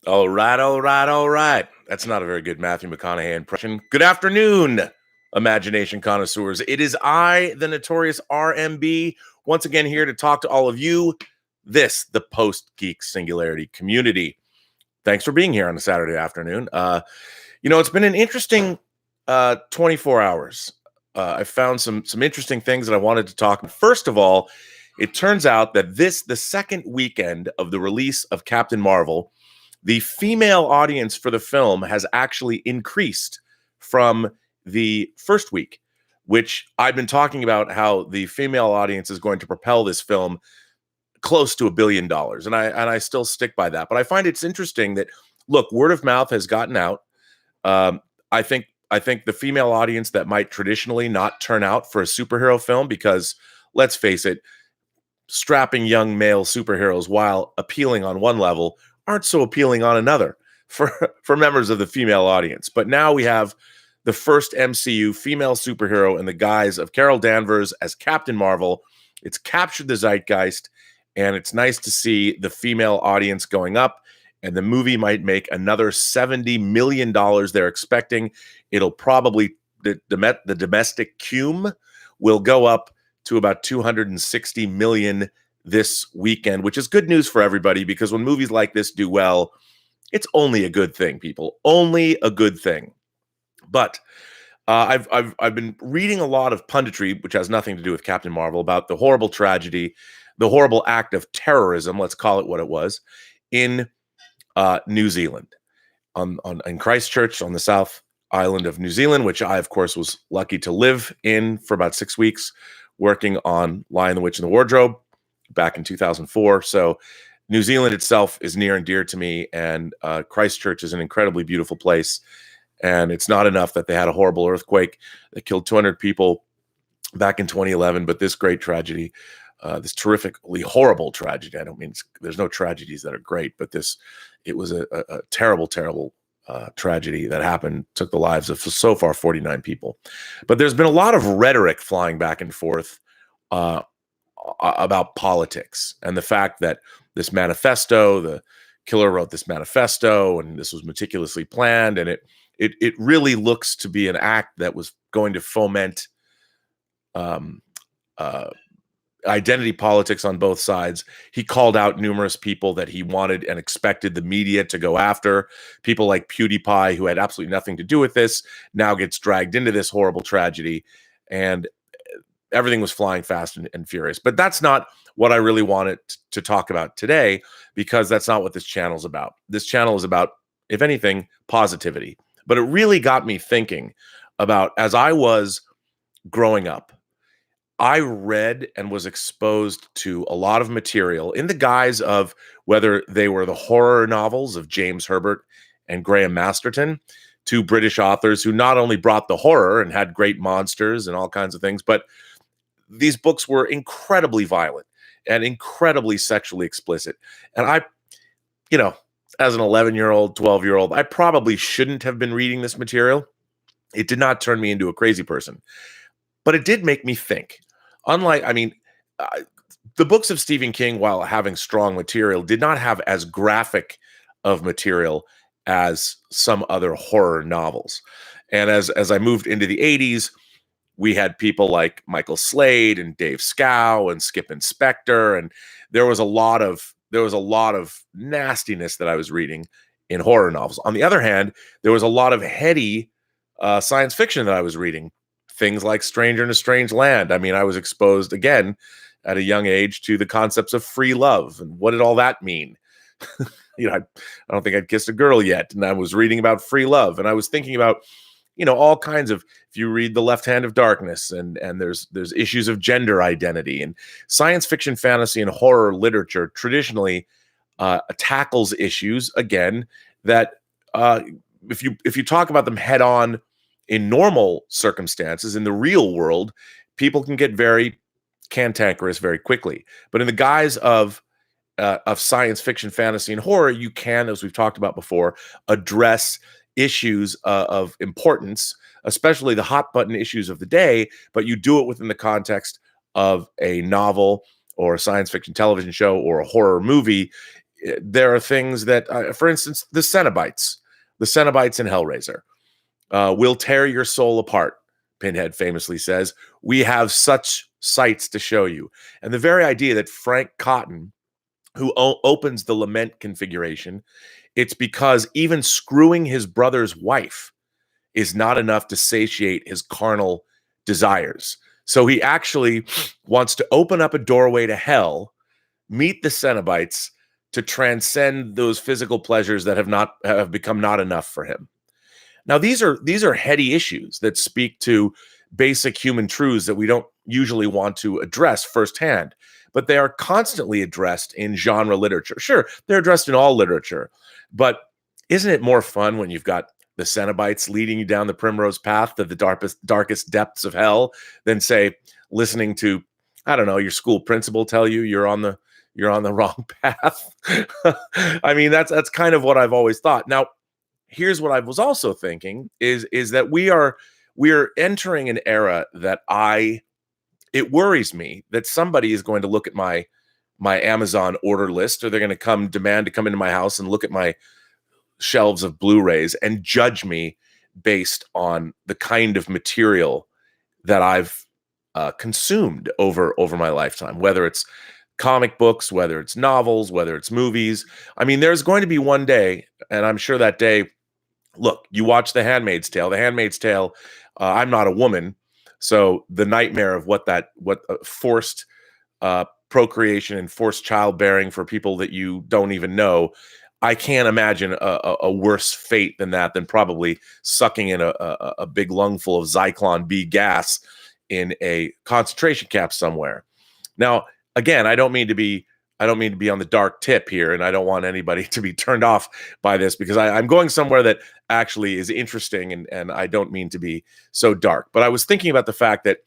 All right, all right, all right. That's not a very good Matthew McConaughey impression. Good afternoon, imagination connoisseurs. It is I, the notorious RMB, once again here to talk to all of you, the Post-Geek Singularity community. Thanks for being here on a Saturday afternoon. It's been an interesting 24 hours. I found some interesting things that I wanted to talk. First of all, it turns out that the second weekend of the release of Captain Marvel, the female audience for the film has actually increased from the first week, which I've been talking about how the female audience is going to propel this film close to $1 billion. And I still stick by that. But I find it's interesting that, look, word of mouth has gotten out. I think the female audience that might traditionally not turn out for a superhero film, because let's face it, strapping young male superheroes, while appealing on one level, aren't so appealing on another for members of the female audience. But now we have the first MCU female superhero in the guise of Carol Danvers as Captain Marvel. It's captured the zeitgeist, and it's nice to see the female audience going up. And the movie might make another $70 million. They're expecting it'll probably, the domestic cum will go up to about 260 million this weekend, which is good news for everybody, because when movies like this do well, it's only a good thing, people. Only a good thing. But I've been reading a lot of punditry, which has nothing to do with Captain Marvel, about the horrible tragedy, the horrible act of terrorism, let's call it what it was, in New Zealand, in Christchurch on the South Island of New Zealand, which I, of course, was lucky to live in for about 6 weeks, working on Lion, the Witch, and the Wardrobe back in 2004. So New Zealand itself is near and dear to me, and Christchurch is an incredibly beautiful place. And it's not enough that they had a horrible earthquake that killed 200 people back in 2011, but this great tragedy, this terrifically horrible tragedy. I don't mean there's no tragedies that are great, but it was a terrible, terrible tragedy that happened, took the lives of so far 49 people. But there's been a lot of rhetoric flying back and forth about politics, and the fact that this manifesto, the killer wrote this manifesto, and this was meticulously planned, and it really looks to be an act that was going to foment identity politics on both sides. He called out numerous people that he wanted and expected the media to go after. People like PewDiePie, who had absolutely nothing to do with this, now gets dragged into this horrible tragedy, and everything was flying fast and furious. But that's not what I really wanted to talk about today, because that's not what this channel is about. This channel is about, if anything, positivity. But it really got me thinking about, as I was growing up, I read and was exposed to a lot of material in the guise of whether they were the horror novels of James Herbert and Graham Masterton, two British authors who not only brought the horror and had great monsters and all kinds of things, but these books were incredibly violent and incredibly sexually explicit. And I, as an 11-year-old, 12-year-old, I probably shouldn't have been reading this material. It did not turn me into a crazy person, but it did make me think. The books of Stephen King, while having strong material, did not have as graphic of material as some other horror novels. And as I moved into the 80s, we had people like Michael Slade and Dave Scow and Skip Inspector, and there was a lot of nastiness that I was reading in horror novels. On the other hand, there was a lot of heady science fiction that I was reading. Things like Stranger in a Strange Land. I mean, I was exposed again at a young age to the concepts of free love, and what did all that mean? I don't think I'd kissed a girl yet, and I was reading about free love, and I was thinking about, all kinds of, if you read The Left Hand of Darkness, and there's issues of gender identity, and science fiction, fantasy, and horror literature traditionally tackles issues, again, that if you talk about them head on in normal circumstances, in the real world, people can get very cantankerous very quickly. But in the guise of science fiction, fantasy, and horror, you can, as we've talked about before, address issues of importance, especially the hot button issues of the day, but you do it within the context of a novel or a science fiction television show or a horror movie there are things that, for instance, the Cenobites in Hellraiser will tear your soul apart. Pinhead famously says, "We have such sights to show you." And the very idea that Frank Cotton, who opens the lament configuration, it's because even screwing his brother's wife is not enough to satiate his carnal desires. So he actually wants to open up a doorway to hell, meet the Cenobites, to transcend those physical pleasures that have become not enough for him. Now, these are heady issues that speak to basic human truths that we don't usually want to address firsthand, but they are constantly addressed in genre literature. Sure, they're addressed in all literature, but isn't it more fun when you've got the Cenobites leading you down the primrose path to the darkest depths of hell than, say, listening to, I don't know, your school principal tell you you're on the wrong path? I mean, that's kind of what I've always thought. Now, here's what I was also thinking is that we are entering an era that it worries me that somebody is going to look at my Amazon order list, or they're going to demand to come into my house and look at my shelves of Blu-rays and judge me based on the kind of material that I've consumed over my lifetime, whether it's comic books, whether it's novels, whether it's movies. I mean, there's going to be one day, and I'm sure that day, look, you watch The Handmaid's Tale. The Handmaid's Tale, I'm not a woman, so the nightmare of what forced procreation and forced childbearing for people that you don't even know, I can't imagine a worse fate than that, than probably sucking in a big lungful of Zyklon B gas in a concentration camp somewhere. Now, again, I don't mean to be on the dark tip here, and I don't want anybody to be turned off by this, because I'm going somewhere that actually is interesting, and I don't mean to be so dark. But I was thinking about the fact that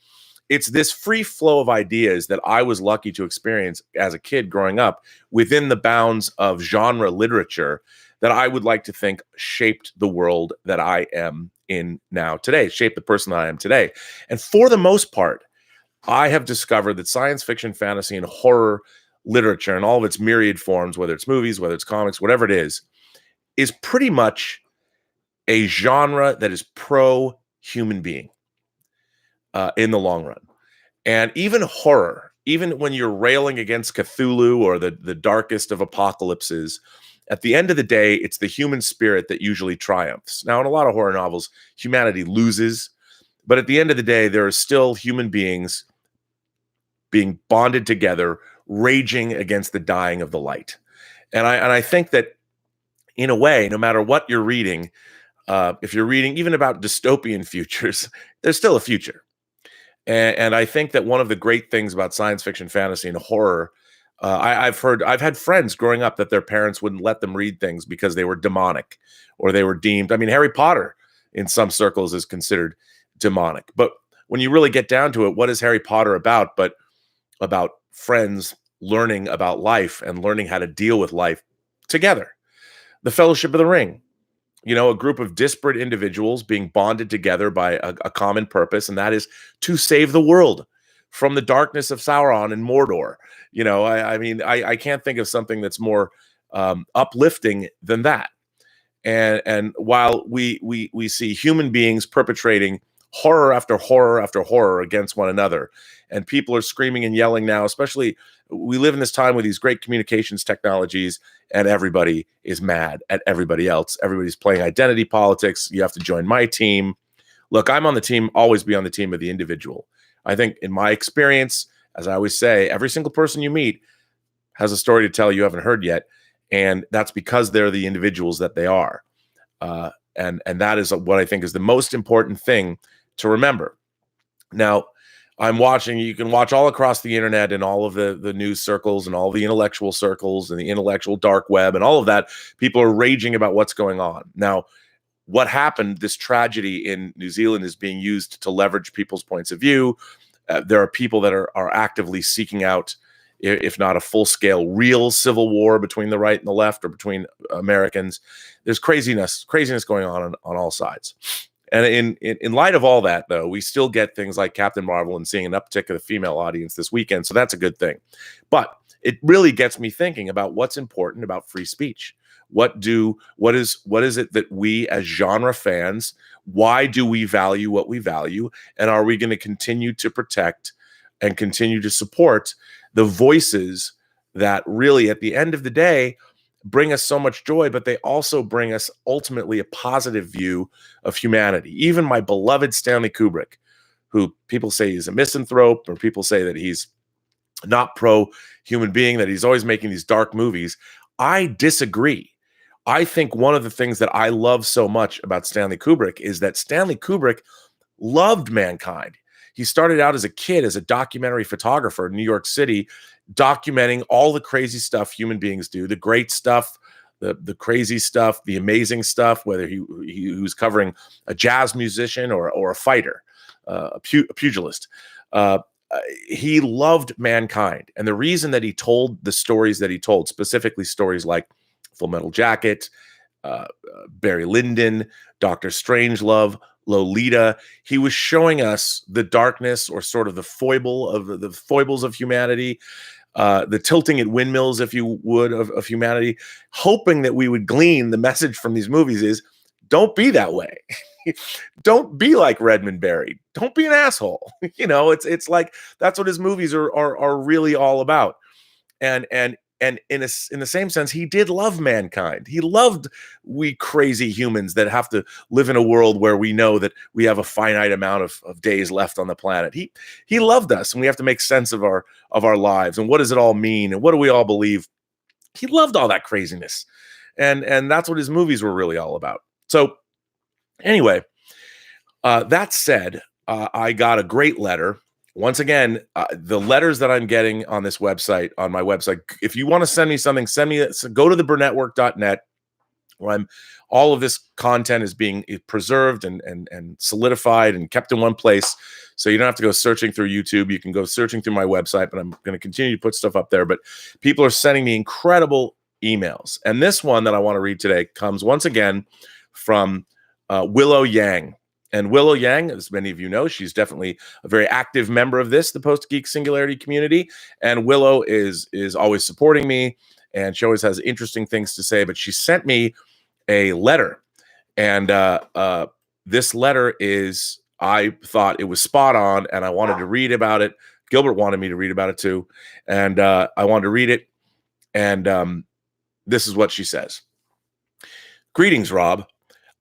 it's this free flow of ideas that I was lucky to experience as a kid growing up within the bounds of genre literature that I would like to think shaped the world that I am in now today, shaped the person that I am today. And for the most part, I have discovered that science fiction, fantasy, and horror literature in all of its myriad forms, whether it's movies, whether it's comics, whatever it is pretty much a genre that is pro-human being in the long run. And even horror, even when you're railing against Cthulhu or the darkest of apocalypses, at the end of the day, it's the human spirit that usually triumphs. Now, in a lot of horror novels, humanity loses, but at the end of the day, there are still human beings being bonded together, raging against the dying of the light. And I think that, in a way, no matter what you're reading, if you're reading even about dystopian futures, there's still a future. And I think that one of the great things about science fiction, fantasy, and horror, I've had friends growing up that their parents wouldn't let them read things because they were demonic, or they were deemed, I mean, Harry Potter in some circles is considered demonic. But when you really get down to it, what is Harry Potter about but about friends learning about life and learning how to deal with life together? The Fellowship of the Ring, a group of disparate individuals being bonded together by a common purpose, and that is to save the world from the darkness of Sauron and Mordor. I can't think of something that's more uplifting than that. And while we see human beings perpetrating horror after horror after horror against one another, and people are screaming and yelling now, especially we live in this time with these great communications technologies, and everybody is mad at everybody else. Everybody's playing identity politics. You have to join my team. Look, I'm on the team, always be on the team of the individual. I think in my experience, as I always say, every single person you meet has a story to tell you haven't heard yet. And that's because they're the individuals that they are. And that is what I think is the most important thing to remember. Now, you can watch all across the internet and all of the news circles and all the intellectual circles and the intellectual dark web and all of that. People are raging about what's going on. Now, what happened, this tragedy in New Zealand, is being used to leverage people's points of view. There are people that are actively seeking out, if not a full-scale, real civil war between the right and the left, or between Americans. There's craziness going on all sides. And in light of all that, though, we still get things like Captain Marvel and seeing an uptick of the female audience this weekend. So that's a good thing. But it really gets me thinking about what's important about free speech. What is it that we as genre fans, why do we value what we value? And are we going to continue to protect and continue to support the voices that really, at the end of the day, bring us so much joy, but they also bring us ultimately a positive view of humanity? Even my beloved Stanley Kubrick, who people say he's a misanthrope, or people say that he's not pro-human being, that he's always making these dark movies. I disagree. I think one of the things that I love so much about Stanley Kubrick is that Stanley Kubrick loved mankind. He started out as a kid as a documentary photographer in New York City, documenting all the crazy stuff human beings do, the great stuff, the crazy stuff, the amazing stuff, whether he was covering a jazz musician or a fighter, a pugilist. He loved mankind. And the reason that he told the stories that he told, specifically stories like Full Metal Jacket, Barry Lyndon, Dr. Strangelove, Lolita, he was showing us the darkness, or sort of the foibles of humanity, the tilting at windmills, if you would, of humanity, hoping that we would glean the message from these movies is, don't be that way. Don't be like Redmond Barry. Don't be an asshole. It's like, that's what his movies are really all about. And in the same sense, he did love mankind. He loved we crazy humans that have to live in a world where we know that we have a finite amount of days left on the planet. He loved us, and we have to make sense of our lives, and what does it all mean, and what do we all believe? He loved all that craziness, and that's what his movies were really all about. So anyway, that said, I got a great letter. Once again, the letters that I'm getting on this website, on my website, if you want to send me something, go to the Burnettwork.net, where all of this content is being preserved and solidified and kept in one place. So you don't have to go searching through YouTube. You can go searching through my website, but I'm going to continue to put stuff up there. But people are sending me incredible emails. And this one that I want to read today comes once again from Willow Yang. And Willow Yang, as many of you know, she's definitely a very active member of the Post-Geek Singularity community. And Willow is always supporting me, and she always has interesting things to say. But she sent me a letter, and this letter is, I thought it was spot on, and I wanted to read about it. Gilbert wanted me to read about it too, and I wanted to read it. And this is what she says. Greetings, Rob.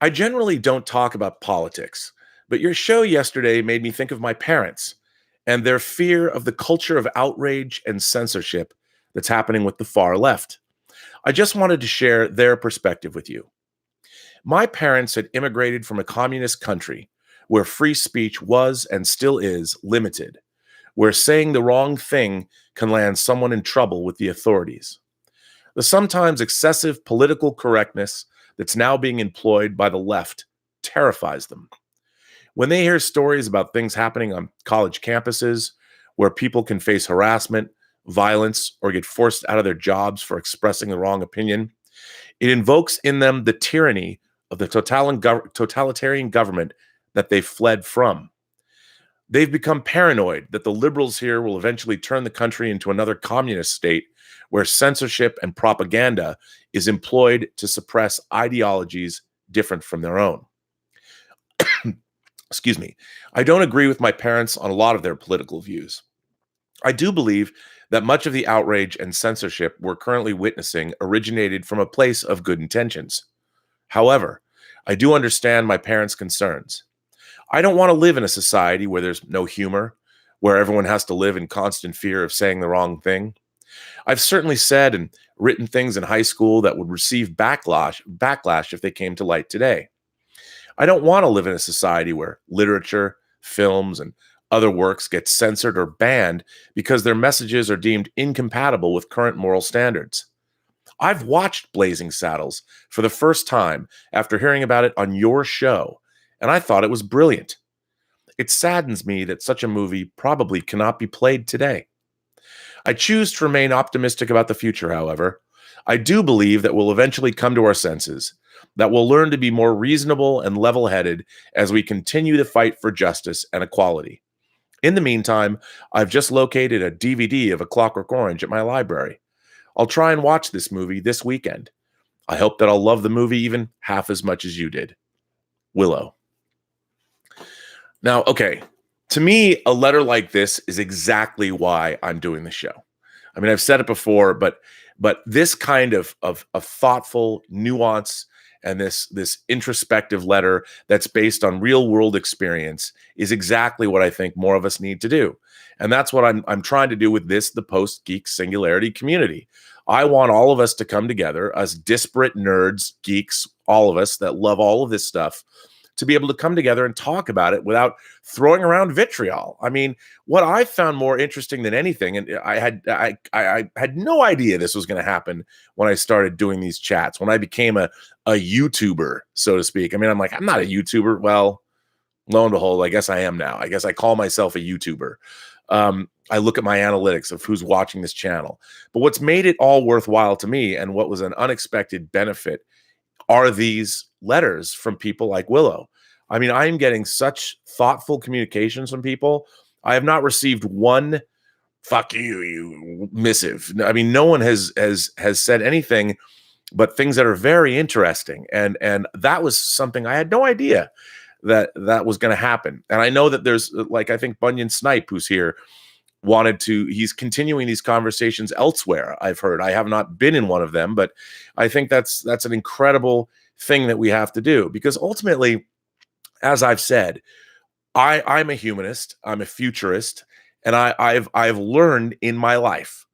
I generally don't talk about politics, but your show yesterday made me think of my parents and their fear of the culture of outrage and censorship that's happening with the far left. I just wanted to share their perspective with you. My parents had immigrated from a communist country where free speech was and still is limited, where saying the wrong thing can land someone in trouble with the authorities. The sometimes excessive political correctness that's now being employed by the left terrifies them. When they hear stories about things happening on college campuses where people can face harassment, violence, or get forced out of their jobs for expressing the wrong opinion, it invokes in them the tyranny of the totalitarian government that they fled from. They've become paranoid that the liberals here will eventually turn the country into another communist state where censorship and propaganda is employed to suppress ideologies different from their own. Excuse me. I don't agree with my parents on a lot of their political views. I do believe that much of the outrage and censorship we're currently witnessing originated from a place of good intentions. However, I do understand my parents' concerns. I don't want to live in a society where there's no humor, where everyone has to live in constant fear of saying the wrong thing. I've certainly said and written things in high school that would receive backlash if they came to light today. I don't want to live in a society where literature, films, and other works get censored or banned because their messages are deemed incompatible with current moral standards. I've watched Blazing Saddles for the first time after hearing about it on your show, and I thought it was brilliant. It saddens me that such a movie probably cannot be played today. I choose to remain optimistic about the future, however. I do believe that we'll eventually come to our senses, that we'll learn to be more reasonable and level-headed as we continue to fight for justice and equality. In the meantime, I've just located a DVD of A Clockwork Orange at my library. I'll try and watch this movie this weekend. I hope that I'll love the movie even half as much as you did. Willow. Now, okay, to me, a letter like this is exactly why I'm doing the show. I mean, I've said it before, but this kind of thoughtful nuance and this introspective letter that's based on real world experience is exactly what I think more of us need to do. And that's what I'm trying to do with the Post-Geek Singularity community. I want all of us to come together as disparate nerds, geeks, all of us that love all of this stuff, to be able to come together and talk about it without throwing around vitriol. I mean, what I found more interesting than anything, and I had no idea this was going to happen when I started doing these chats, when I became a YouTuber, so to speak. I mean, I'm like, I'm not a YouTuber. Well, lo and behold, I guess I am now. I guess I call myself a YouTuber. I look at my analytics of who's watching this channel. But what's made it all worthwhile to me, and what was an unexpected benefit, are these letters from people like Willow. I mean, I'm getting such thoughtful communications from people. I have not received one "fuck you, you" missive. I mean, no one has said anything but things that are very interesting. And that was something I had no idea that was going to happen. And I know that there's, like, I think Bunyan Snipe, who's here, he's continuing these conversations elsewhere. I've heard. I have not been in one of them, but I think that's an incredible thing that we have to do, because ultimately, as I've said, I'm a humanist, I'm a futurist, and I've learned in my life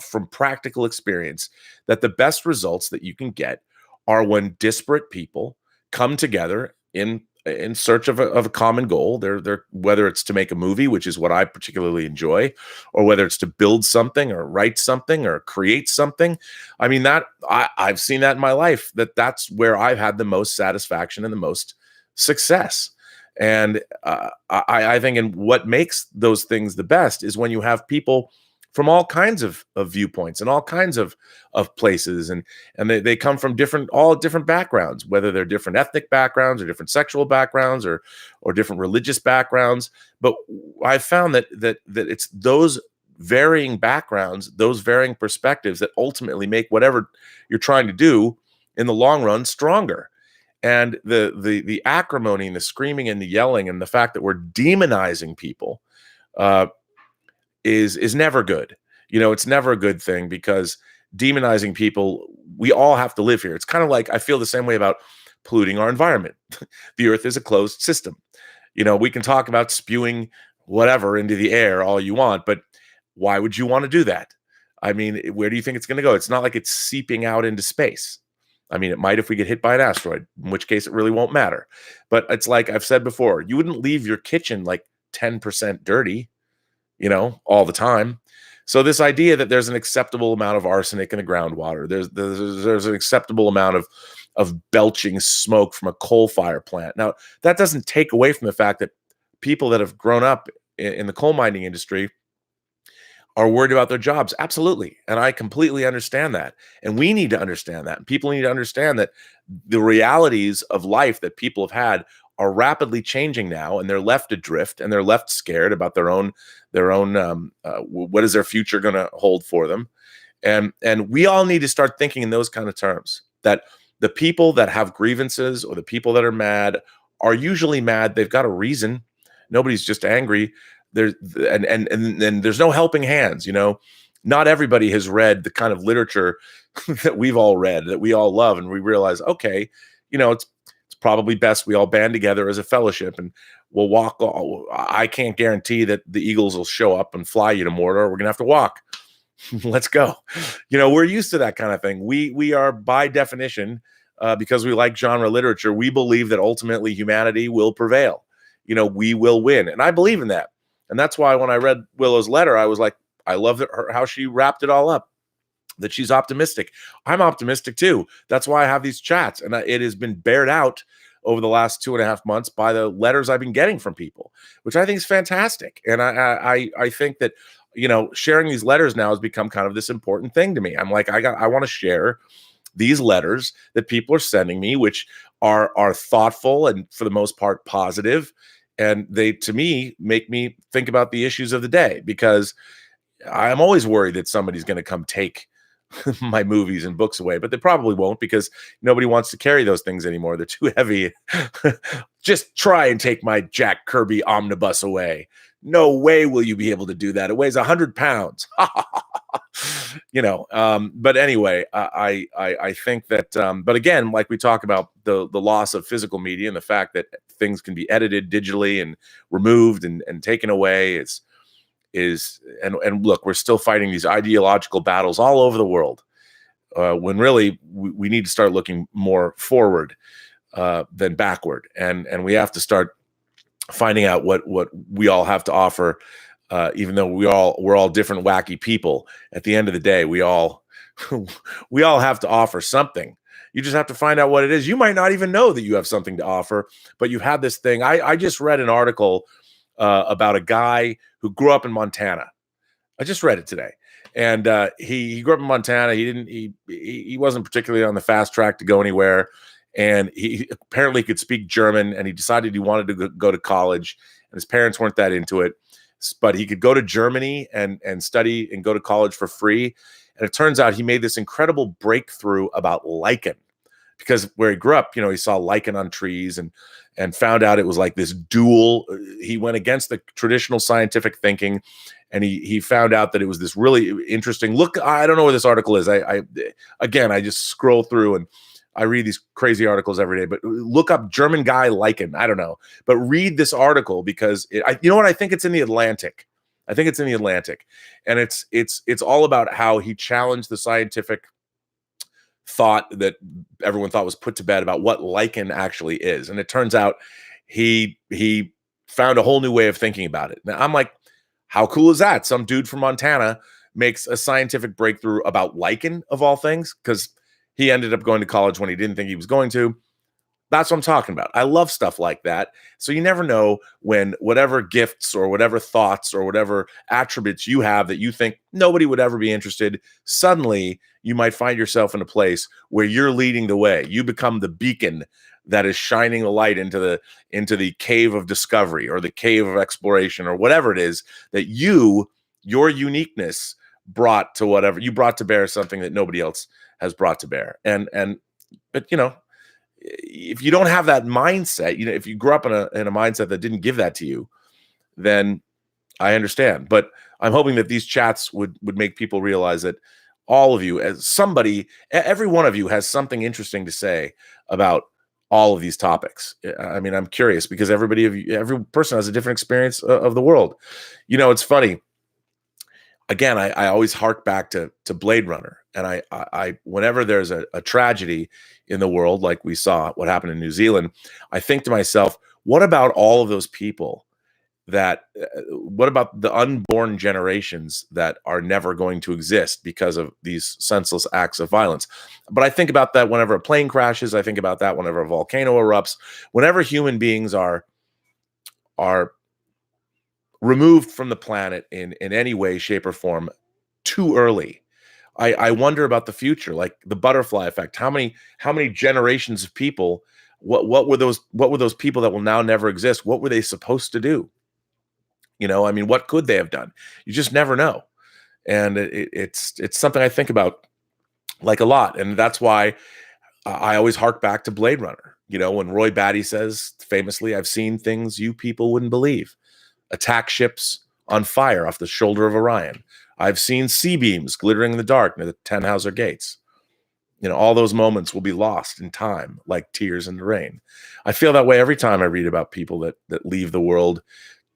from practical experience that the best results that you can get are when disparate people come together in search of a common goal. They're whether it's to make a movie, which is what I particularly enjoy, or whether it's to build something or write something or create something. I mean, I've seen that in my life, that's where I've had the most satisfaction and the most success. And I think, and what makes those things the best is when you have people from all kinds of viewpoints and all kinds of places, and they come from all different backgrounds, whether they're different ethnic backgrounds or different sexual backgrounds or different religious backgrounds. But I've found that it's those varying backgrounds, those varying perspectives, that ultimately make whatever you're trying to do in the long run stronger. And the acrimony and the screaming and the yelling and the fact that we're demonizing people is never good. You know, it's never a good thing, because demonizing people, we all have to live here. It's kind of like, I feel the same way about polluting our environment. The earth is a closed system. You know, we can talk about spewing whatever into the air all you want, but why would you want to do that? I mean, where do you think it's going to go? It's not like it's seeping out into space. I mean, it might if we get hit by an asteroid, in which case it really won't matter. But it's like I've said before, you wouldn't leave your kitchen like 10% dirty, you know, all the time. So this idea that there's an acceptable amount of arsenic in the groundwater, there's an acceptable amount of belching smoke from a coal fire plant. Now, that doesn't take away from the fact that people that have grown up in the coal mining industry are worried about their jobs. Absolutely. And I completely understand that. And we need to understand that. And people need to understand that the realities of life that people have had are rapidly changing now, and they're left adrift, and they're left scared about their own what is their future going to hold for them. And we all need to start thinking in those kind of terms, that the people that have grievances or the people that are mad are usually mad. They've got a reason. Nobody's just angry. There's there's no helping hands. You know, not everybody has read the kind of literature that we've all read, that we all love, and we realize, okay, you know, it's probably best we all band together as a fellowship, and we'll walk. I can't guarantee that the Eagles will show up and fly you to Mordor. We're gonna have to walk. Let's go. You know, we're used to that kind of thing. We are, by definition, because we like genre literature, we believe that ultimately humanity will prevail. You know, we will win, and I believe in that. And that's why when I read Willow's letter, I was like, I love how she wrapped it all up, that she's optimistic. I'm optimistic too. That's why I have these chats. And it has been bared out over the last 2.5 months by the letters I've been getting from people, which I think is fantastic. And I think that, you know, sharing these letters now has become kind of this important thing to me. I'm like, I want to share these letters that people are sending me, which are thoughtful and for the most part positive. And they, to me, make me think about the issues of the day, because I'm always worried that somebody's going to come take my movies and books away, but they probably won't, because nobody wants to carry those things anymore. They're too heavy. Just try and take my Jack Kirby omnibus away. No way will you be able to do that. It weighs 100 pounds. But anyway, I think that, but again, like we talk about the loss of physical media and the fact that things can be edited digitally and removed and taken away and look, we're still fighting these ideological battles all over the world, when really we need to start looking more forward than backward, and we have to start finding out what we all have to offer, even though we're all different wacky people. At the end of the day, we all have to offer something. You just have to find out what it is. You might not even know that you have something to offer, but you have this thing. I just read an article about a guy who grew up in Montana. I just read it today. And he grew up in Montana. He wasn't particularly on the fast track to go anywhere. And he apparently could speak German, and he decided he wanted to go to college, and his parents weren't that into it, but he could go to Germany and study and go to college for free. And it turns out he made this incredible breakthrough about lichen, because where he grew up, he saw lichen on trees and found out it was like this dual. He went against the traditional scientific thinking, and he found out that it was this really interesting look. I don't know where this article is. I just scroll through and I read these crazy articles every day, but look up German guy lichen. I don't know, but read this article, because you know what? I think it's in the Atlantic. And it's all about how he challenged the scientific thought that everyone thought was put to bed about what lichen actually is. And it turns out he found a whole new way of thinking about it. Now I'm like, how cool is that? Some dude from Montana makes a scientific breakthrough about lichen, of all things, because he ended up going to college when he didn't think he was going to. That's what I'm talking about. I love stuff like that. So you never know when whatever gifts or whatever thoughts or whatever attributes you have that you think nobody would ever be interested, suddenly you might find yourself in a place where you're leading the way. You become the beacon that is shining the light into the cave of discovery or the cave of exploration or whatever it is that your uniqueness brought to whatever you brought to bear, something that nobody else has brought to bear. But if you don't have that mindset, if you grew up in a mindset that didn't give that to you, then I understand. But I'm hoping that these chats would make people realize that all of you, as somebody, every one of you has something interesting to say about all of these topics. I mean, I'm curious, because every person has a different experience of the world. It's funny. Again, I always hark back to Blade Runner, and I whenever there's a tragedy in the world, like we saw what happened in New Zealand, I think to myself, what about all of those people what about the unborn generations that are never going to exist because of these senseless acts of violence? But I think about that whenever a plane crashes. I think about that whenever a volcano erupts. Whenever human beings are removed from the planet in any way, shape, or form too early, I wonder about the future, like the butterfly effect. How many generations of people? What were those people that will now never exist? What were they supposed to do? I mean, what could they have done? You just never know, and it's something I think about like a lot, and that's why I always hark back to Blade Runner. When Roy Batty says famously, "I've seen things you people wouldn't believe. Attack ships on fire off the shoulder of Orion. I've seen sea beams glittering in the dark near the Tannhauser Gates." All those moments will be lost in time, like tears in the rain. I feel that way every time I read about people that leave the world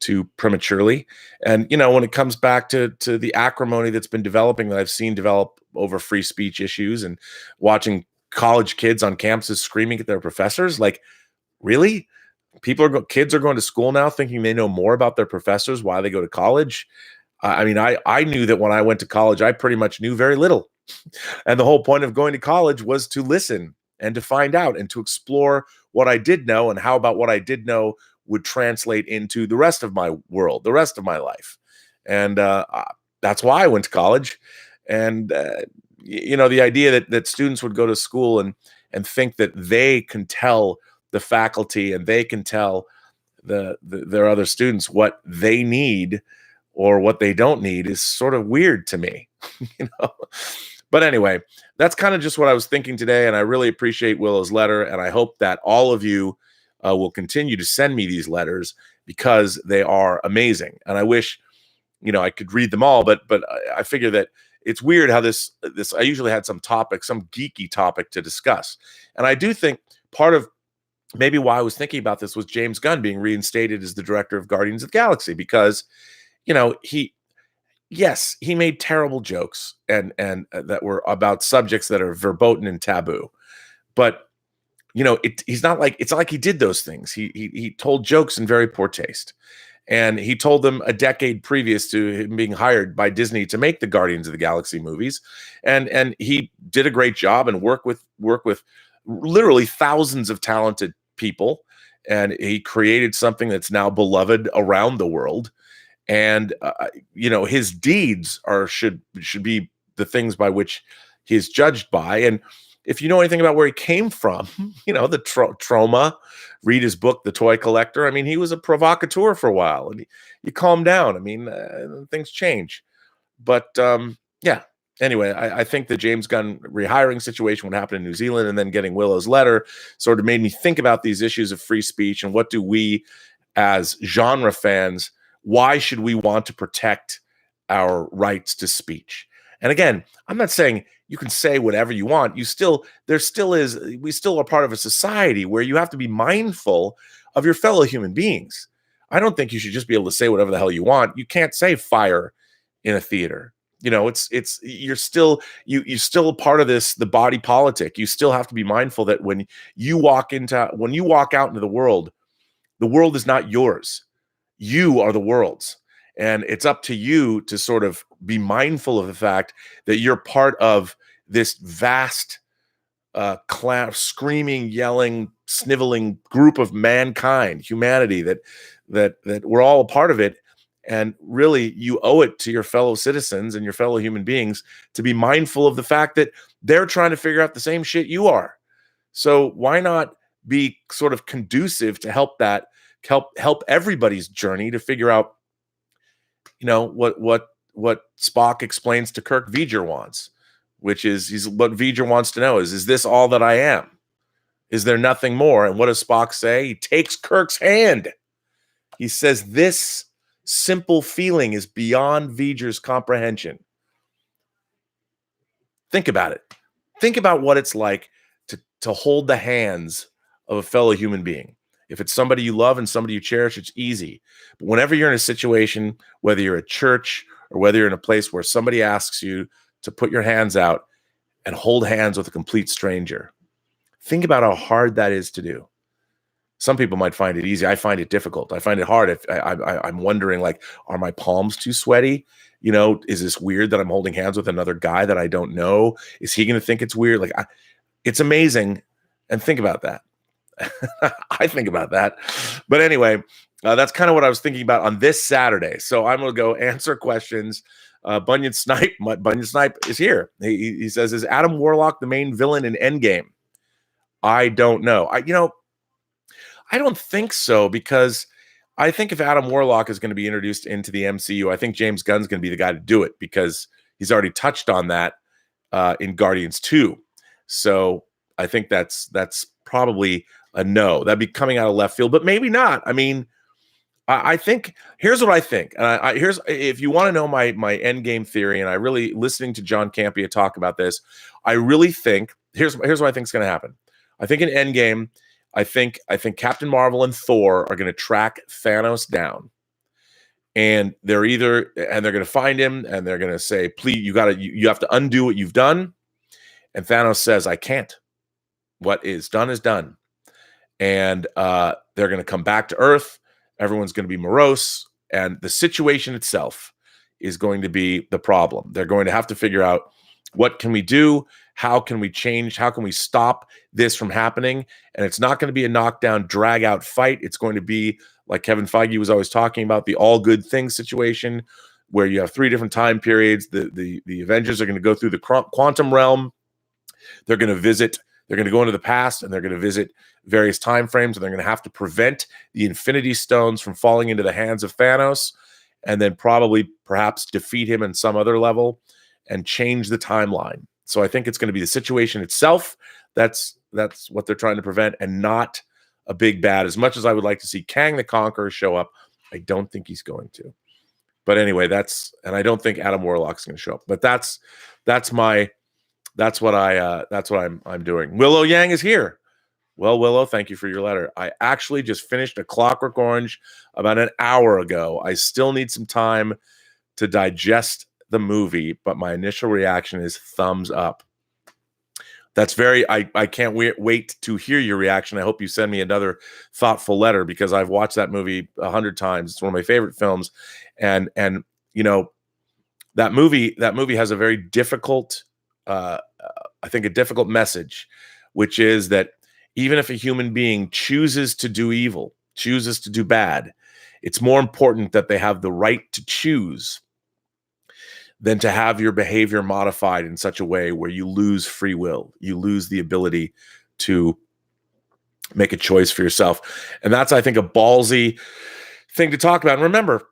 too prematurely. And, when it comes back to the acrimony that's been developing, that I've seen develop over free speech issues and watching college kids on campuses screaming at their professors, like, really? Kids are going to school now thinking they know more about their professors while they go to college. I mean, I knew that when I went to college, I pretty much knew very little. And the whole point of going to college was to listen and to find out and to explore what I did know and how about what I did know would translate into the rest of my world, the rest of my life. And that's why I went to college. And, the idea that students would go to school and think that they can tell the faculty and they can tell their other students what they need or what they don't need is sort of weird to me. you know. But anyway, that's kind of just what I was thinking today, and I really appreciate Willow's letter, and I hope that all of you will continue to send me these letters because they are amazing. And I wish, I could read them all, but I figure that it's weird how this I usually had some geeky topic to discuss. And I do think part of maybe why I was thinking about this was James Gunn being reinstated as the director of Guardians of the Galaxy, because, he made terrible jokes and that were about subjects that are verboten and taboo. But, it's not like he did those things. He told jokes in very poor taste. And he told them a decade previous to him being hired by Disney to make the Guardians of the Galaxy movies. And he did a great job and work with literally thousands of talented people. And he created something that's now beloved around the world. And, his deeds should be the things by which he's judged by. And if you know anything about where he came from, the trauma, read his book, The Toy Collector. I mean, he was a provocateur for a while, and you calm down. I mean, things change. But anyway, I think the James Gunn rehiring situation, what happened in New Zealand, and then getting Willow's letter sort of made me think about these issues of free speech and what do we as genre fans, why should we want to protect our rights to speech? And again, I'm not saying you can say whatever you want. We still are part of a society where you have to be mindful of your fellow human beings. I don't think you should just be able to say whatever the hell you want. You can't say fire in a theater. You're still a part of this, the body politic. You still have to be mindful that when you walk out into the world is not yours. You are the world's. And it's up to you to sort of be mindful of the fact that you're part of this vast, screaming, yelling, sniveling group of mankind, humanity, that we're all a part of it. And really, you owe it to your fellow citizens and your fellow human beings to be mindful of the fact that they're trying to figure out the same shit you are. So why not be sort of conducive to help everybody's journey to figure out, what Spock explains to Kirk V'ger wants, which is what V'ger wants to know is this all that I am? Is there nothing more? And what does Spock say? He takes Kirk's hand. He says, this simple feeling is beyond V'ger's comprehension. Think about it. Think about what it's like to hold the hands of a fellow human being. If it's somebody you love and somebody you cherish, it's easy. But whenever you're in a situation, whether you're at church or whether you're in a place where somebody asks you to put your hands out and hold hands with a complete stranger, think about how hard that is to do. Some people might find it easy. I find it difficult. I find it hard. If I'm wondering, are my palms too sweaty? Is this weird that I'm holding hands with another guy that I don't know? Is he going to think it's weird? It's amazing. And think about that. I think about that. But anyway, that's kind of what I was thinking about on this Saturday. So I'm going to go answer questions. Bunyan Snipe is here. He says, is Adam Warlock the main villain in Endgame? I don't know. I don't think so, because I think if Adam Warlock is going to be introduced into the MCU, I think James Gunn's going to be the guy to do it, because he's already touched on that in Guardians 2. So I think that's probably a no. That'd be coming out of left field, but maybe not. I mean, I think here's what I think. Here's, if you want to know my endgame theory, and I really, listening to John Campea talk about this, I really think here's what I think is going to happen. I think in Endgame, I think Captain Marvel and Thor are going to track Thanos down, and they're going to find him, and they're going to say, "Please, you have to undo what you've done." And Thanos says, "I can't. What is done is done." And they're going to come back to Earth. Everyone's going to be morose, and the situation itself is going to be the problem. They're going to have to figure out, what can we do? How can we change? How can we stop this from happening? And it's not going to be a knockdown, drag out fight. It's going to be like Kevin Feige was always talking about, the all good things situation, where you have 3 different time periods. The Avengers are going to go through the quantum realm. They're going to visit They're going to go into the past and they're going to visit various time frames, and they're going to have to prevent the Infinity Stones from falling into the hands of Thanos, and then perhaps defeat him in some other level and change the timeline. So I think it's going to be the situation itself that's what they're trying to prevent, and not a big bad. As much as I would like to see Kang the Conqueror show up, I don't think he's going to. But anyway, and I don't think Adam Warlock's going to show up. But that's what I'm doing. Willow Yang is here. Well, Willow, thank you for your letter. I actually just finished A Clockwork Orange about an hour ago. I still need some time to digest the movie, but my initial reaction is thumbs up. That's I can't wait to hear your reaction. I hope you send me another thoughtful letter, because I've watched that movie 100 times. It's one of my favorite films. And you know, that movie has a very difficult, I think a difficult message, which is that even if a human being chooses to do evil, chooses to do bad, it's more important that they have the right to choose than to have your behavior modified in such a way where you lose free will. You lose the ability to make a choice for yourself. And that's, I think, a ballsy thing to talk about. And remember,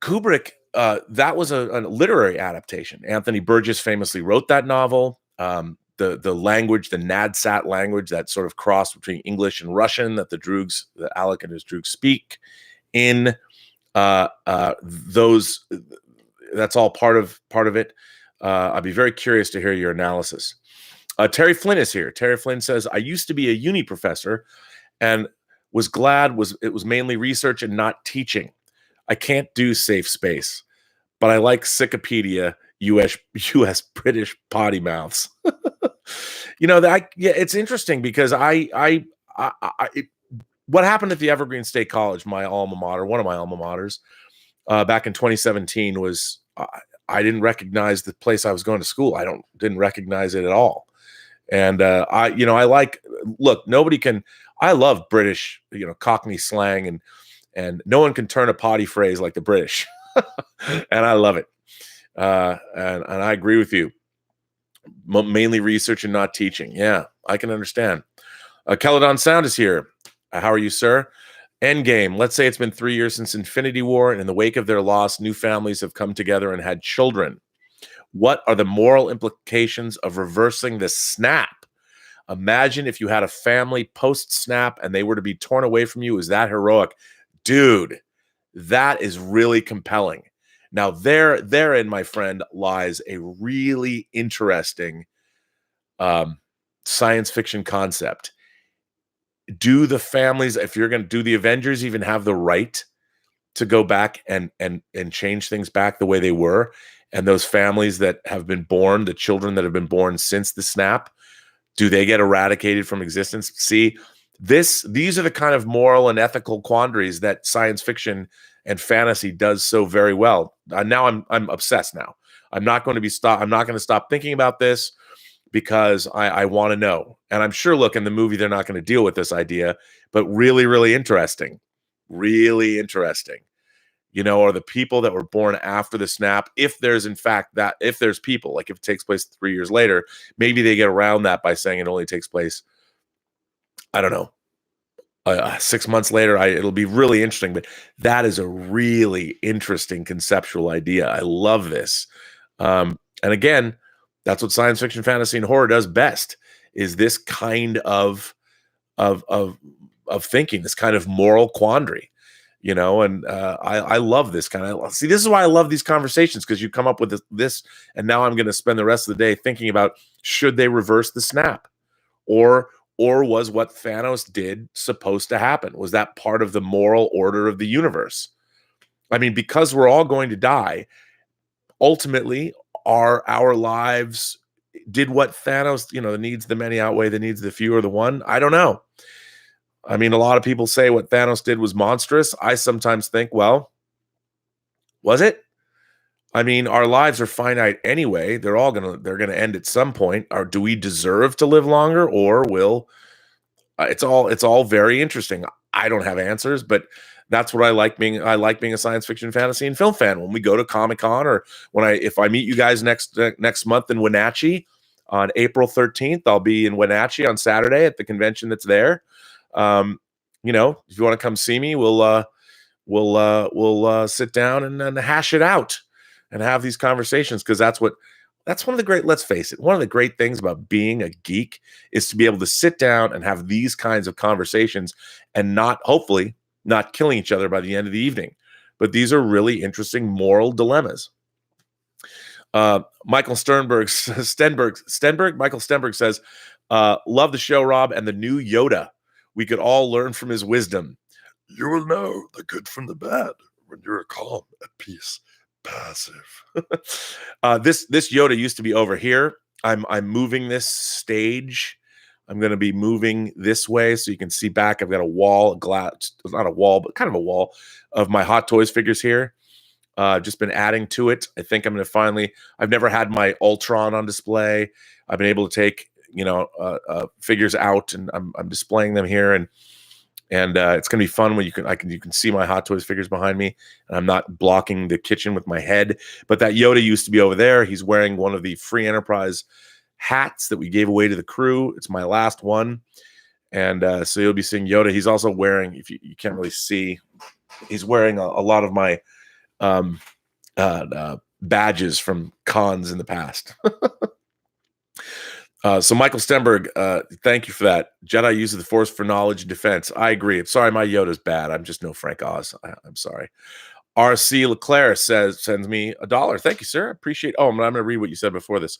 Kubrick, that was a literary adaptation. Anthony Burgess famously wrote that novel. The language, the Nadsat language, that sort of cross between English and Russian that Alec and his Droogs speak in those. That's all part of it. I'd be very curious to hear your analysis. Terry Flynn is here. Terry Flynn says, I used to be a uni professor and was glad it was mainly research and not teaching. I can't do safe space, but I like Wikipedia, US British potty mouths. You know, it's interesting because what happened at the Evergreen State College, my alma mater, one of my alma maters, back in 2017 was I didn't recognize the place I was going to school. Didn't recognize it at all. And I love British, Cockney slang, and no one can turn a potty phrase like the British. And I love it. And I agree with you. Mainly research and not teaching. Yeah, I can understand. Celadon Sound is here. How are you, sir? Endgame. Let's say it's been 3 years since Infinity War, and in the wake of their loss, new families have come together and had children. What are the moral implications of reversing the snap? Imagine if you had a family post-snap and they were to be torn away from you. Is that heroic? Dude, that is really compelling. Now, therein, my friend, lies a really interesting science fiction concept. Do the families, if you're going to do the Avengers, even have the right to go back and change things back the way they were? And those families that have been born, the children that have been born since the snap, do they get eradicated from existence? See, these are the kind of moral and ethical quandaries that science fiction and fantasy does so very well. Now I'm obsessed now. I'm not going to stop thinking about this, because I want to know. And I'm sure, look, in the movie, they're not going to deal with this idea, but really, really interesting. Really interesting. Are the people that were born after the snap, if there's people, like if it takes place 3 years later, maybe they get around that by saying it only takes place, I don't know, 6 months later. It'll be really interesting, but that is a really interesting conceptual idea. I love this. And again, that's what science fiction, fantasy, and horror does best, is this kind of thinking, this kind of moral quandary, and I love this kind of, see, this is why I love these conversations, because you come up with this, and now I'm going to spend the rest of the day thinking about, should they reverse the snap? Or was what Thanos did supposed to happen? Was that part of the moral order of the universe? I mean, because we're all going to die, ultimately, our lives, did what Thanos, the needs of the many outweigh the needs of the few or the one? I don't know. I mean, a lot of people say what Thanos did was monstrous. I sometimes think, well, was it? I mean, our lives are finite anyway. They're gonna end at some point. Or do we deserve to live longer, or will? It's all very interesting. I don't have answers, but that's what I like being a science fiction, fantasy, and film fan. When we go to Comic-Con, or if I meet you guys next month in Wenatchee, on April 13th. I'll be in Wenatchee on Saturday at the convention that's there. You know, if you want to come see me, we'll sit down and hash it out and have these conversations, because that's one of the great, let's face it, one of the great things about being a geek is to be able to sit down and have these kinds of conversations and hopefully not killing each other by the end of the evening. But these are really interesting moral dilemmas. Michael Michael Stenberg says, love the show, Rob, and the new Yoda. We could all learn from his wisdom. You will know the good from the bad when you're calm, at peace, passive. This Yoda used to be over here. I'm moving this stage. I'm going to be moving this way so you can see back. I've got a wall, not a wall, but kind of a wall of my Hot Toys figures here. Just been adding to it. I think I'm going to I've never had my Ultron on display. I've been able to take, figures out, and I'm displaying them here, and it's going to be fun when you can see my Hot Toys figures behind me, and I'm not blocking the kitchen with my head. But that Yoda used to be over there. He's wearing one of the Free Enterprise hats that we gave away to the crew. It's my last one. And so you'll be seeing Yoda. He's also wearing, if you can't really see, he's wearing a lot of my badges from cons in the past. So Michael Stenberg, thank you for that. Jedi uses the Force for knowledge and defense. I agree. I'm sorry, my Yoda's bad. I'm just no Frank Oz. I'm sorry. R.C. Leclerc sends me $1. Thank you, sir. I appreciate. Oh, I'm going to read what you said before this.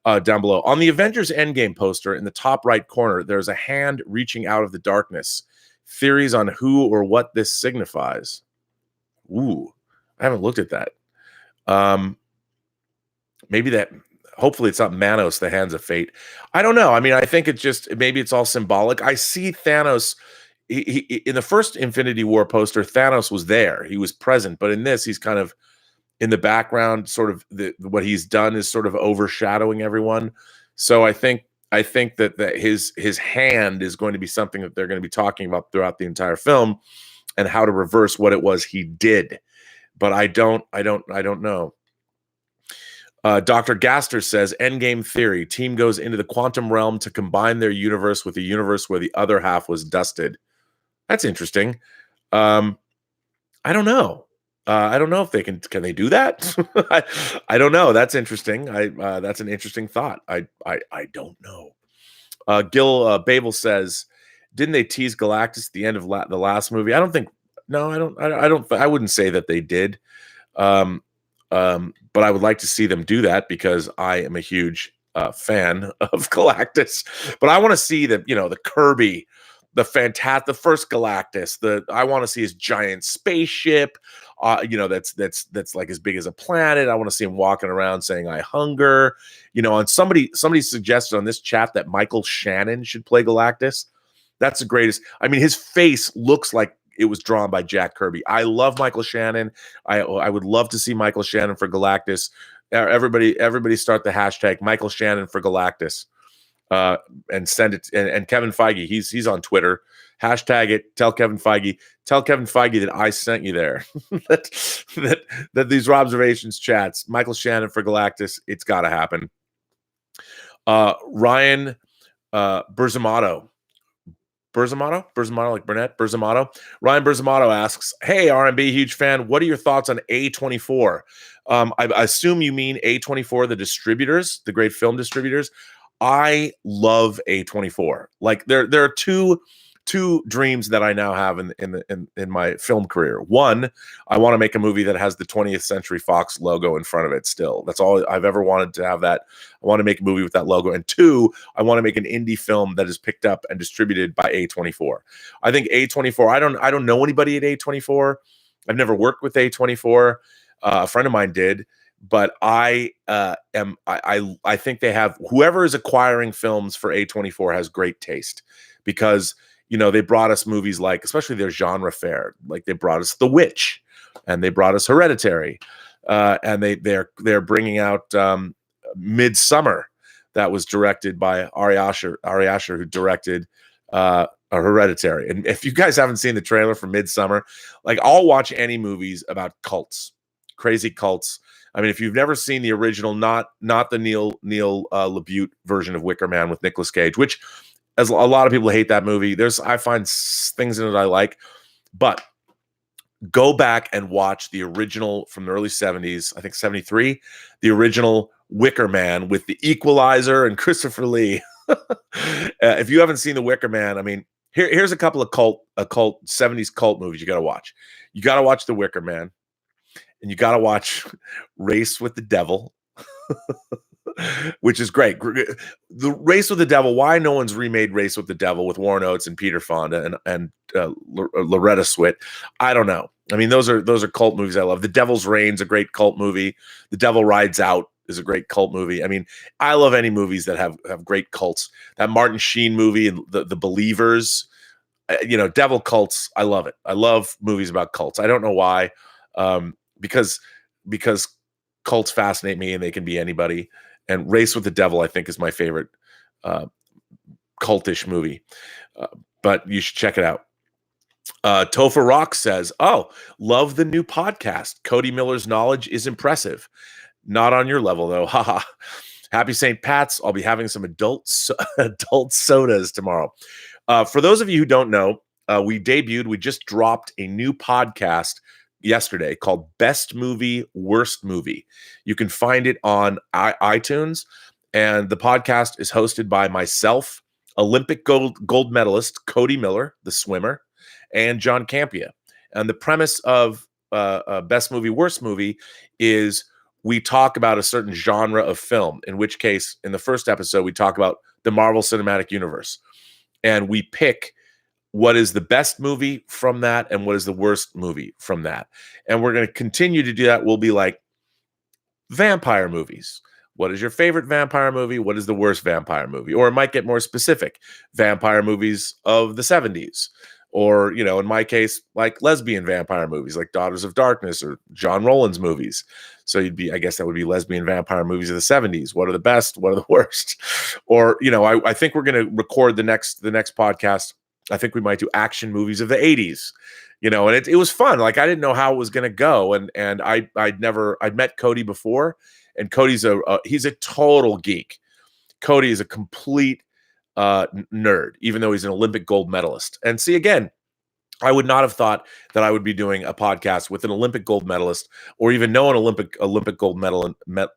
Down below. On the Avengers Endgame poster in the top right corner, there's a hand reaching out of the darkness. Theories on who or what this signifies. Ooh, I haven't looked at that. Hopefully it's not Manos, the hands of fate. I don't know. I mean, I think maybe it's all symbolic. I see Thanos. He in the first Infinity War poster, Thanos was there. He was present. But in this, he's kind of in the background. Sort of what he's done is sort of overshadowing everyone. So I think that his hand is going to be something that they're going to be talking about throughout the entire film, and how to reverse what it was he did. But I don't know. Dr. Gaster says, Endgame theory. Team goes into the quantum realm to combine their universe with a universe where the other half was dusted. That's interesting. I don't know. I don't know if they can they do that? I don't know. That's interesting. That's an interesting thought. I don't know. Gil Babel says, didn't they tease Galactus at the end of the last movie? I don't think. No, I don't. I wouldn't say that they did. But I would like to see them do that, because I am a huge fan of Galactus. But I want to see the Kirby, the first Galactus. I want to see his giant spaceship. That's like as big as a planet. I want to see him walking around saying "I hunger." And somebody suggested on this chat that Michael Shannon should play Galactus. That's the greatest. I mean, his face looks like it was drawn by Jack Kirby. I love Michael Shannon. I would love to see Michael Shannon for Galactus. Everybody start the hashtag Michael Shannon for Galactus, and send it. And Kevin Feige, he's on Twitter. Hashtag it. Tell Kevin Feige that I sent you there. that these Robservations chats. Michael Shannon for Galactus. It's got to happen. Ryan Berzamato, like Burnett, Berzamato. Ryan Berzamato asks, hey, RMB, huge fan. What are your thoughts on A24? I assume you mean A24, the distributors, the great film distributors. I love A24. Like there are two dreams that I now have in my film career. One, I want to make a movie that has the 20th Century Fox logo in front of it still. That's all I've ever wanted to have that. I want to make a movie with that logo. And two, I want to make an indie film that is picked up and distributed by A24. I think A24, I don't know anybody at A24. I've never worked with A24. A friend of mine did. But I think they have, whoever is acquiring films for A24 has great taste, because they brought us movies like, especially their genre fare, like they brought us The Witch, and they brought us Hereditary, and they're bringing out Midsummer, that was directed by Ari Aster, who directed Hereditary. And if you guys haven't seen the trailer for Midsummer, like, I'll watch any movies about cults, crazy cults. I mean, if you've never seen the original, not the Neil LaBute version of Wicker Man with Nicolas Cage, which as a lot of people hate that movie. I find things in it I like, but go back and watch the original from the early 70s, I think 73, the original Wicker Man with the Equalizer and Christopher Lee. If you haven't seen the Wicker Man, I mean, here's a couple of 70s cult movies you got to watch. You got to watch the Wicker Man, and you got to watch Race with the Devil, which is great. The Race with the Devil, why no one's remade Race with the Devil with Warren Oates and Peter Fonda and Loretta Swit, I don't know. I mean, those are cult movies I love. The Devil's Reign's a great cult movie. The Devil Rides Out is a great cult movie. I mean, I love any movies that have great cults. That Martin Sheen movie and the Believers, devil cults, I love it. I love movies about cults. I don't know why, because cults fascinate me, and they can be anybody. And Race with the Devil, I think, is my favorite cultish movie. But you should check it out. Topher Rock says, "Oh, love the new podcast. Cody Miller's knowledge is impressive. Not on your level, though. Haha. Happy St. Pat's. I'll be having some adult sodas tomorrow." For those of you who don't know, we just dropped a new podcast yesterday called Best Movie, Worst Movie. You can find it on iTunes, and the podcast is hosted by myself, Olympic gold medalist Cody Miller, the swimmer, and John Campia. And the premise of Best Movie, Worst Movie is we talk about a certain genre of film, in which case, in the first episode, we talk about the Marvel Cinematic Universe. And we pick what is the best movie from that and what is the worst movie from that. And we're going to continue to do that. We'll be like vampire movies. What is your favorite vampire movie? What is the worst vampire movie? Or it might get more specific. Vampire movies of the 70s. Or, in my case, like lesbian vampire movies like Daughters of Darkness or John Rowland's movies. So I guess that would be lesbian vampire movies of the 70s. What are the best? What are the worst? Or, I think we're going to record the next podcast. I think we might do action movies of the 80s, and it was fun. Like, I didn't know how it was going to go. And I'd met Cody before, and Cody's he's a total geek. Cody is a complete nerd, even though he's an Olympic gold medalist. And see, again, I would not have thought that I would be doing a podcast with an Olympic gold medalist, or even know an Olympic gold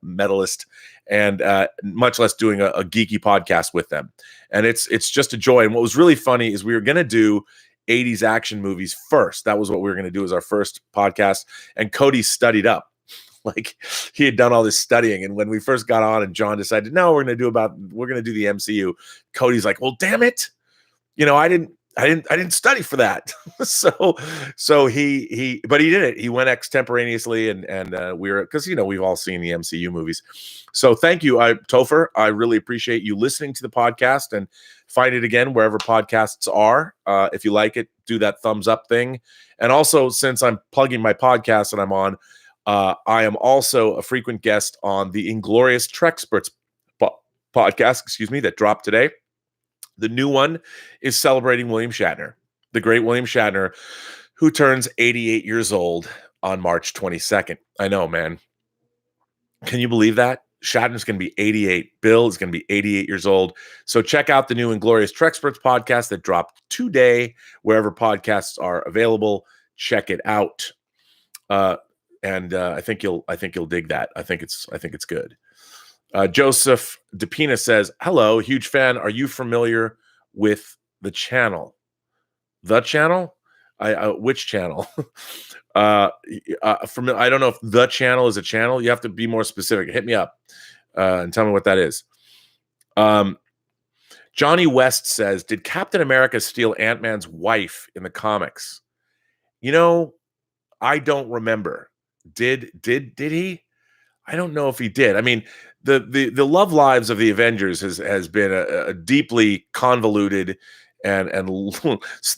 medalist, and much less doing a geeky podcast with them. And it's just a joy. And what was really funny is we were going to do 80s action movies first. That was what we were going to do as our first podcast. And Cody studied up. Like, he had done all this studying, and when we first got on, and John decided, no, we're going to do the MCU. Cody's like, well, damn it, I didn't study for that. so he did it. He went extemporaneously, and we were, because we've all seen the MCU movies. So thank you, Topher. I really appreciate you listening to the podcast, and find it again wherever podcasts are. If you like it, do that thumbs up thing. And also, since I'm plugging my podcast and I'm on, I am also a frequent guest on the Inglorious Trexperts podcast, that dropped today. The new one is celebrating William Shatner, the great William Shatner, who turns 88 years old on March 22nd. I know, man. Can you believe that? Shatner's going to be 88. Bill is going to be 88 years old. So check out the new Inglorious Trexperts podcast that dropped today, wherever podcasts are available. Check it out. And I think you'll dig that. I think it's good. Joseph DePina says, "Hello, huge fan. Are you familiar with the channel? The channel? Which channel? I don't know if the channel is a channel. You have to be more specific. Hit me up and tell me what that is." Johnny West says, "Did Captain America steal Ant-Man's wife in the comics?" I don't remember. Did he? I don't know if he did. I mean, the love lives of the Avengers has been a deeply convoluted and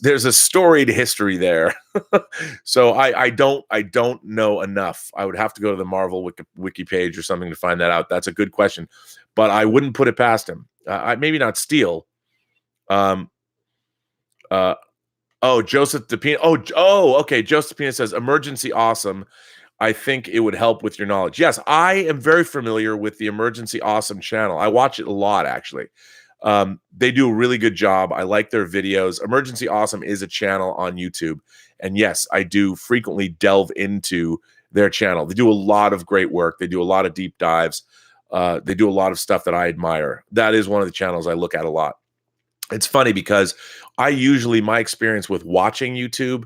there's a storied history there. So I don't know enough. I would have to go to the Marvel wiki page or something to find that out. That's a good question, but I wouldn't put it past him. Maybe not steal. Joseph DePina. Okay. Joseph DePina says, "Emergency awesome. I think it would help with your knowledge. Yes, I am very familiar with the Emergency Awesome channel. I watch it a lot, actually. They do a really good job. I like their videos. Emergency Awesome is a channel on YouTube. And yes, I do frequently delve into their channel. They do a lot of great work. They do a lot of deep dives. They do a lot of stuff that I admire. That is one of the channels I look at a lot. It's funny because my experience with watching YouTube,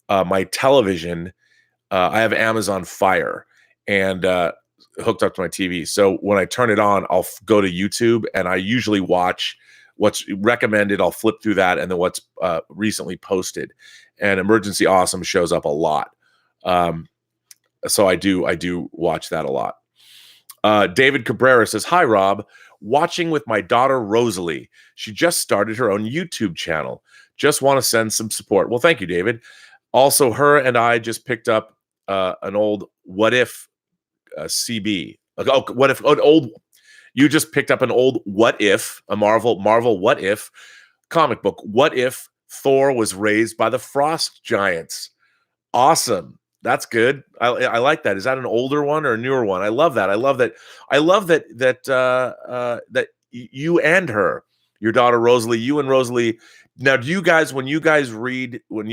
my television, I have Amazon Fire and hooked up to my TV. So when I turn it on, I'll go to YouTube and I usually watch what's recommended. I'll flip through that and then what's recently posted. And Emergency Awesome shows up a lot. So I do watch that a lot. David Cabrera says, "Hi, Rob. Watching with my daughter, Rosalie. She just started her own YouTube channel. Just want to send some support." Well, thank you, David. Also, her and I just picked up an old What If CB. You just picked up an old What If, a Marvel What If comic book. What if Thor was raised by the frost giants? Awesome. That's good. I like that. Is that an older one or a newer one? I love that. I love that you and her, your daughter Rosalie, you and Rosalie. Now, do you guys, when you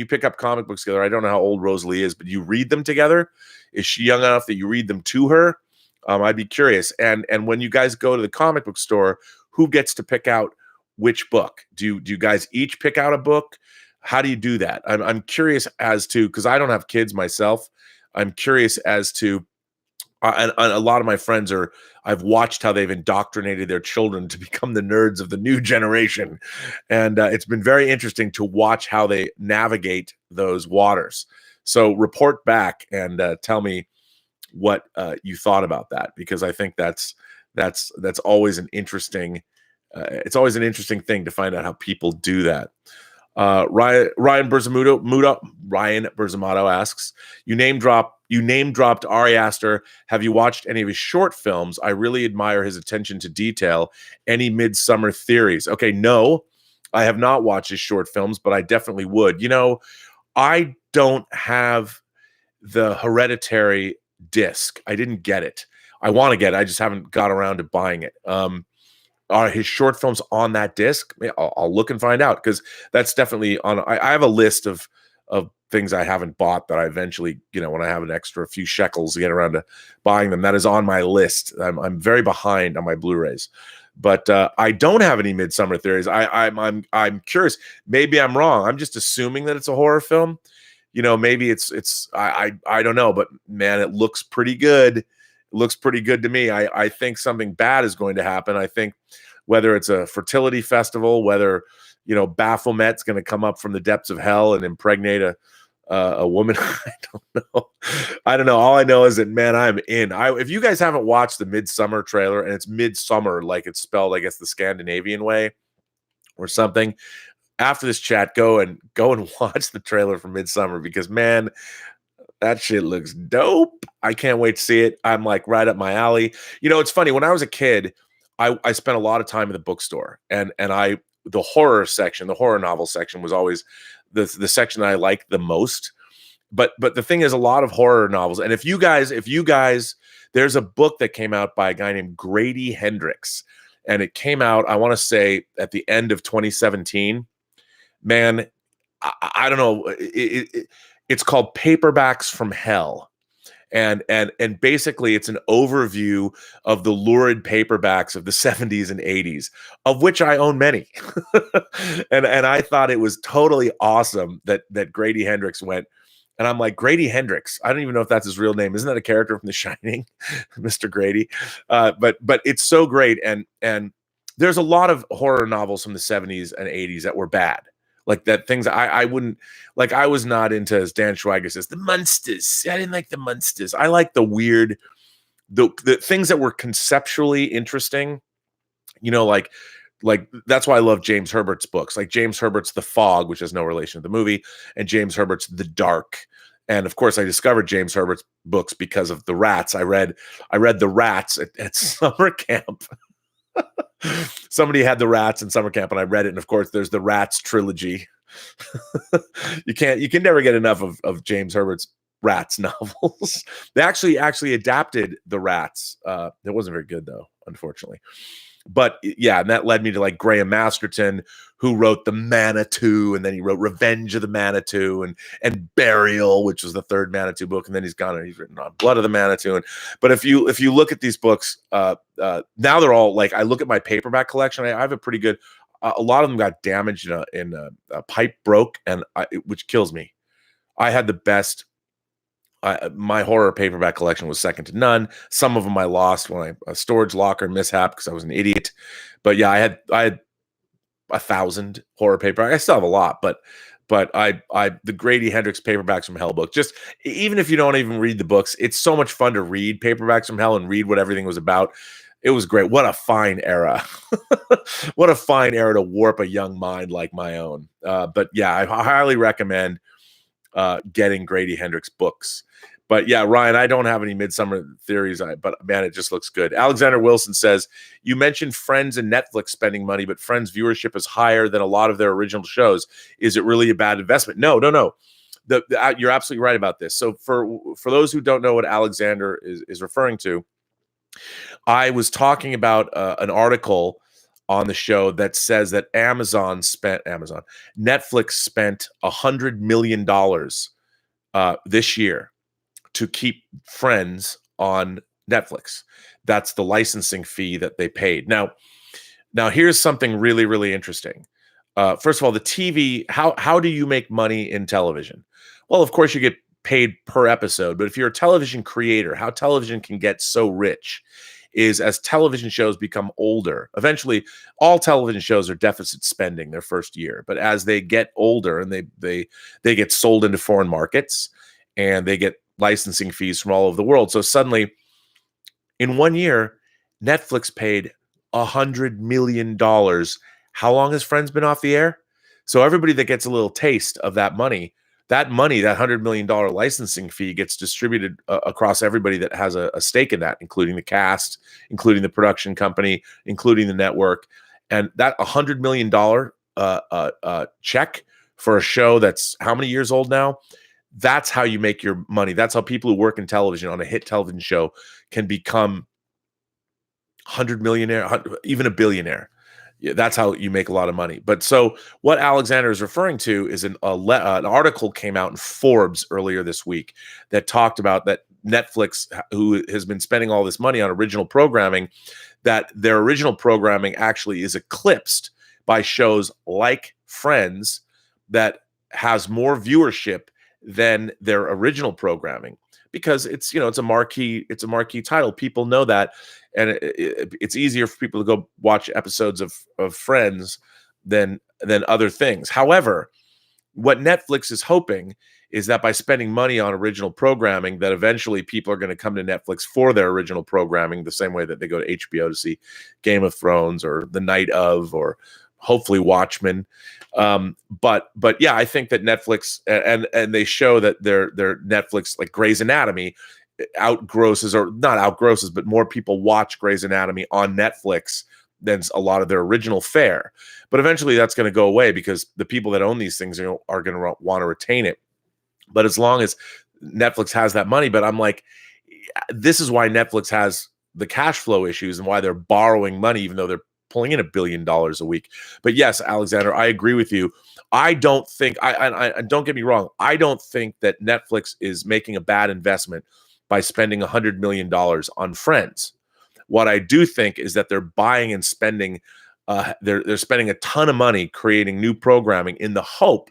pick up comic books together, I don't know how old Rosalie is, but you read them together? Is she young enough that you read them to her? I'd be curious. And when you guys go to the comic book store, who gets to pick out which book? Do you guys each pick out a book? How do you do that? I'm curious as to, because I don't have kids myself. I'm curious as to, and a lot of my friends I've watched how they've indoctrinated their children to become the nerds of the new generation. And it's been very interesting to watch how they navigate those waters. So report back and tell me what you thought about that, because I think that's always an interesting, it's always an interesting thing to find out how people do that. Ryan Berzamato asks, you name dropped Ari Aster. Have you watched any of his short films? I really admire his attention to detail. Any Midsummer theories? Okay, no, I have not watched his short films, but I definitely would. You know, I don't have the Hereditary disc. I didn't get it. I want to get it. I just haven't got around to buying it. Are his short films on that disc? I'll look and find out, because that's definitely on. I have a list of things I haven't bought that I eventually, when I have an extra few shekels to get around to buying them, that is on my list. I'm very behind on my Blu-rays, but I don't have any Midsummer theories. I'm curious. Maybe I'm wrong. I'm just assuming that it's a horror film. Maybe it's I don't know, but man, it looks pretty good. It looks pretty good to me. I think something bad is going to happen. I think whether it's a fertility festival, whether Baphomet's going to come up from the depths of hell and impregnate a woman. I don't know. All I know is that, man, I'm in. If you guys haven't watched the Midsummer trailer, and it's Midsummer like it's spelled, I guess, the Scandinavian way or something, after this chat, go and watch the trailer for Midsummer, because, man, that shit looks dope. I can't wait to see it. I'm like right up my alley. It's funny. When I was a kid, I spent a lot of time in the bookstore, and the horror section, the horror novel section, was always the section that I liked the most. But the thing is, a lot of horror novels, and if you guys, there's a book that came out by a guy named Grady Hendrix, and it came out, I want to say, at the end of 2017. Man, I don't know. It's called Paperbacks from Hell. And basically it's an overview of the lurid paperbacks of the 70s and 80s, of which I own many. and I thought it was totally awesome that Grady Hendrix went. And I'm like, Grady Hendrix, I don't even know if that's his real name. Isn't that a character from The Shining? Mr. Grady. But it's so great. And there's a lot of horror novels from the 70s and 80s that were bad. Like that things I wouldn't like. I was not into, as Dan Schweiger says, the Munsters. I didn't like the Munsters. I like the weird, the things that were conceptually interesting. Like that's why I love James Herbert's books. Like James Herbert's The Fog, which has no relation to the movie, and James Herbert's The Dark. And of course, I discovered James Herbert's books because of The Rats. I read The Rats at summer camp. Somebody had The Rats in summer camp, and I read it. And of course, there's the Rats trilogy. You can never get enough of James Herbert's Rats novels. They actually adapted the Rats. It wasn't very good though, unfortunately. But yeah, and that led me to like Graham Masterton, who wrote The Manitou, and then he wrote Revenge of the Manitou and Burial, which was the third Manitou book, and then he's written on Blood of the Manitou. But if you look at these books, now they're all like, I look at my paperback collection, I have a pretty good. A lot of them got damaged in a pipe broke, which kills me. I had the best. My horror paperback collection was second to none. Some of them I lost when a storage locker mishap because I was an idiot. But yeah, I had 1,000 horror paper. I still have a lot, but the Grady Hendrix paperbacks from Hell book. Just even if you don't even read the books, it's so much fun to read paperbacks from Hell and read what everything was about. It was great. What a fine era. What a fine era to warp a young mind like my own. But yeah, I highly recommend getting Grady Hendrix books. But yeah, Ryan, I don't have any Midsummer theories, but man, it just looks good. Alexander Wilson says, you mentioned Friends and Netflix spending money, but Friends viewership is higher than a lot of their original shows. Is it really a bad investment? No. You're absolutely right about this. So for those who don't know what Alexander is referring to, I was talking about an article on the show that says that Netflix spent $100 million this year to keep Friends on Netflix. That's the licensing fee that they paid. Now here's something really, really interesting. First of all, the TV, how do you make money in television? Well, of course you get paid per episode, but if you're a television creator, how television can get so rich is as television shows become older. Eventually, all television shows are deficit spending their first year, but as they get older and they get sold into foreign markets and they get licensing fees from all over the world. So suddenly, in 1 year, Netflix paid $100 million. How long has Friends been off the air? So everybody that gets a little taste of that money, that $100 million licensing fee gets distributed across everybody that has a stake in that, including the cast, including the production company, including the network. And that $100 million check for a show that's how many years old now? That's how you make your money. That's how people who work in television on a hit television show can become 100 millionaire, even a billionaire. Yeah, that's how you make a lot of money. But so what Alexander is referring to is an article came out in Forbes earlier this week that talked about that Netflix, who has been spending all this money on original programming, that their original programming actually is eclipsed by shows like Friends that has more viewership than their original programming, because it's a marquee title. People know that, and it's easier for people to go watch episodes of Friends than other things. However, what Netflix is hoping is that by spending money on original programming, that eventually people are going to come to Netflix for their original programming, the same way that they go to HBO to see Game of Thrones or The Night of, or hopefully Watchmen. But yeah, I think that Netflix and they show that their Netflix, like Grey's Anatomy, outgrosses, or not outgrosses, but more people watch Grey's Anatomy on Netflix than a lot of their original fare. But eventually that's going to go away because the people that own these things are going to want to retain it. But as long as Netflix has that money, but I'm like, this is why Netflix has the cash flow issues and why they're borrowing money, even though they're pulling in $1 billion a week. But yes, Alexander, I agree with you. I don't think, I don't get me wrong, I don't think that Netflix is making a bad investment by spending $100 million on Friends. What I do think is that they're buying and spending, they're spending a ton of money creating new programming in the hope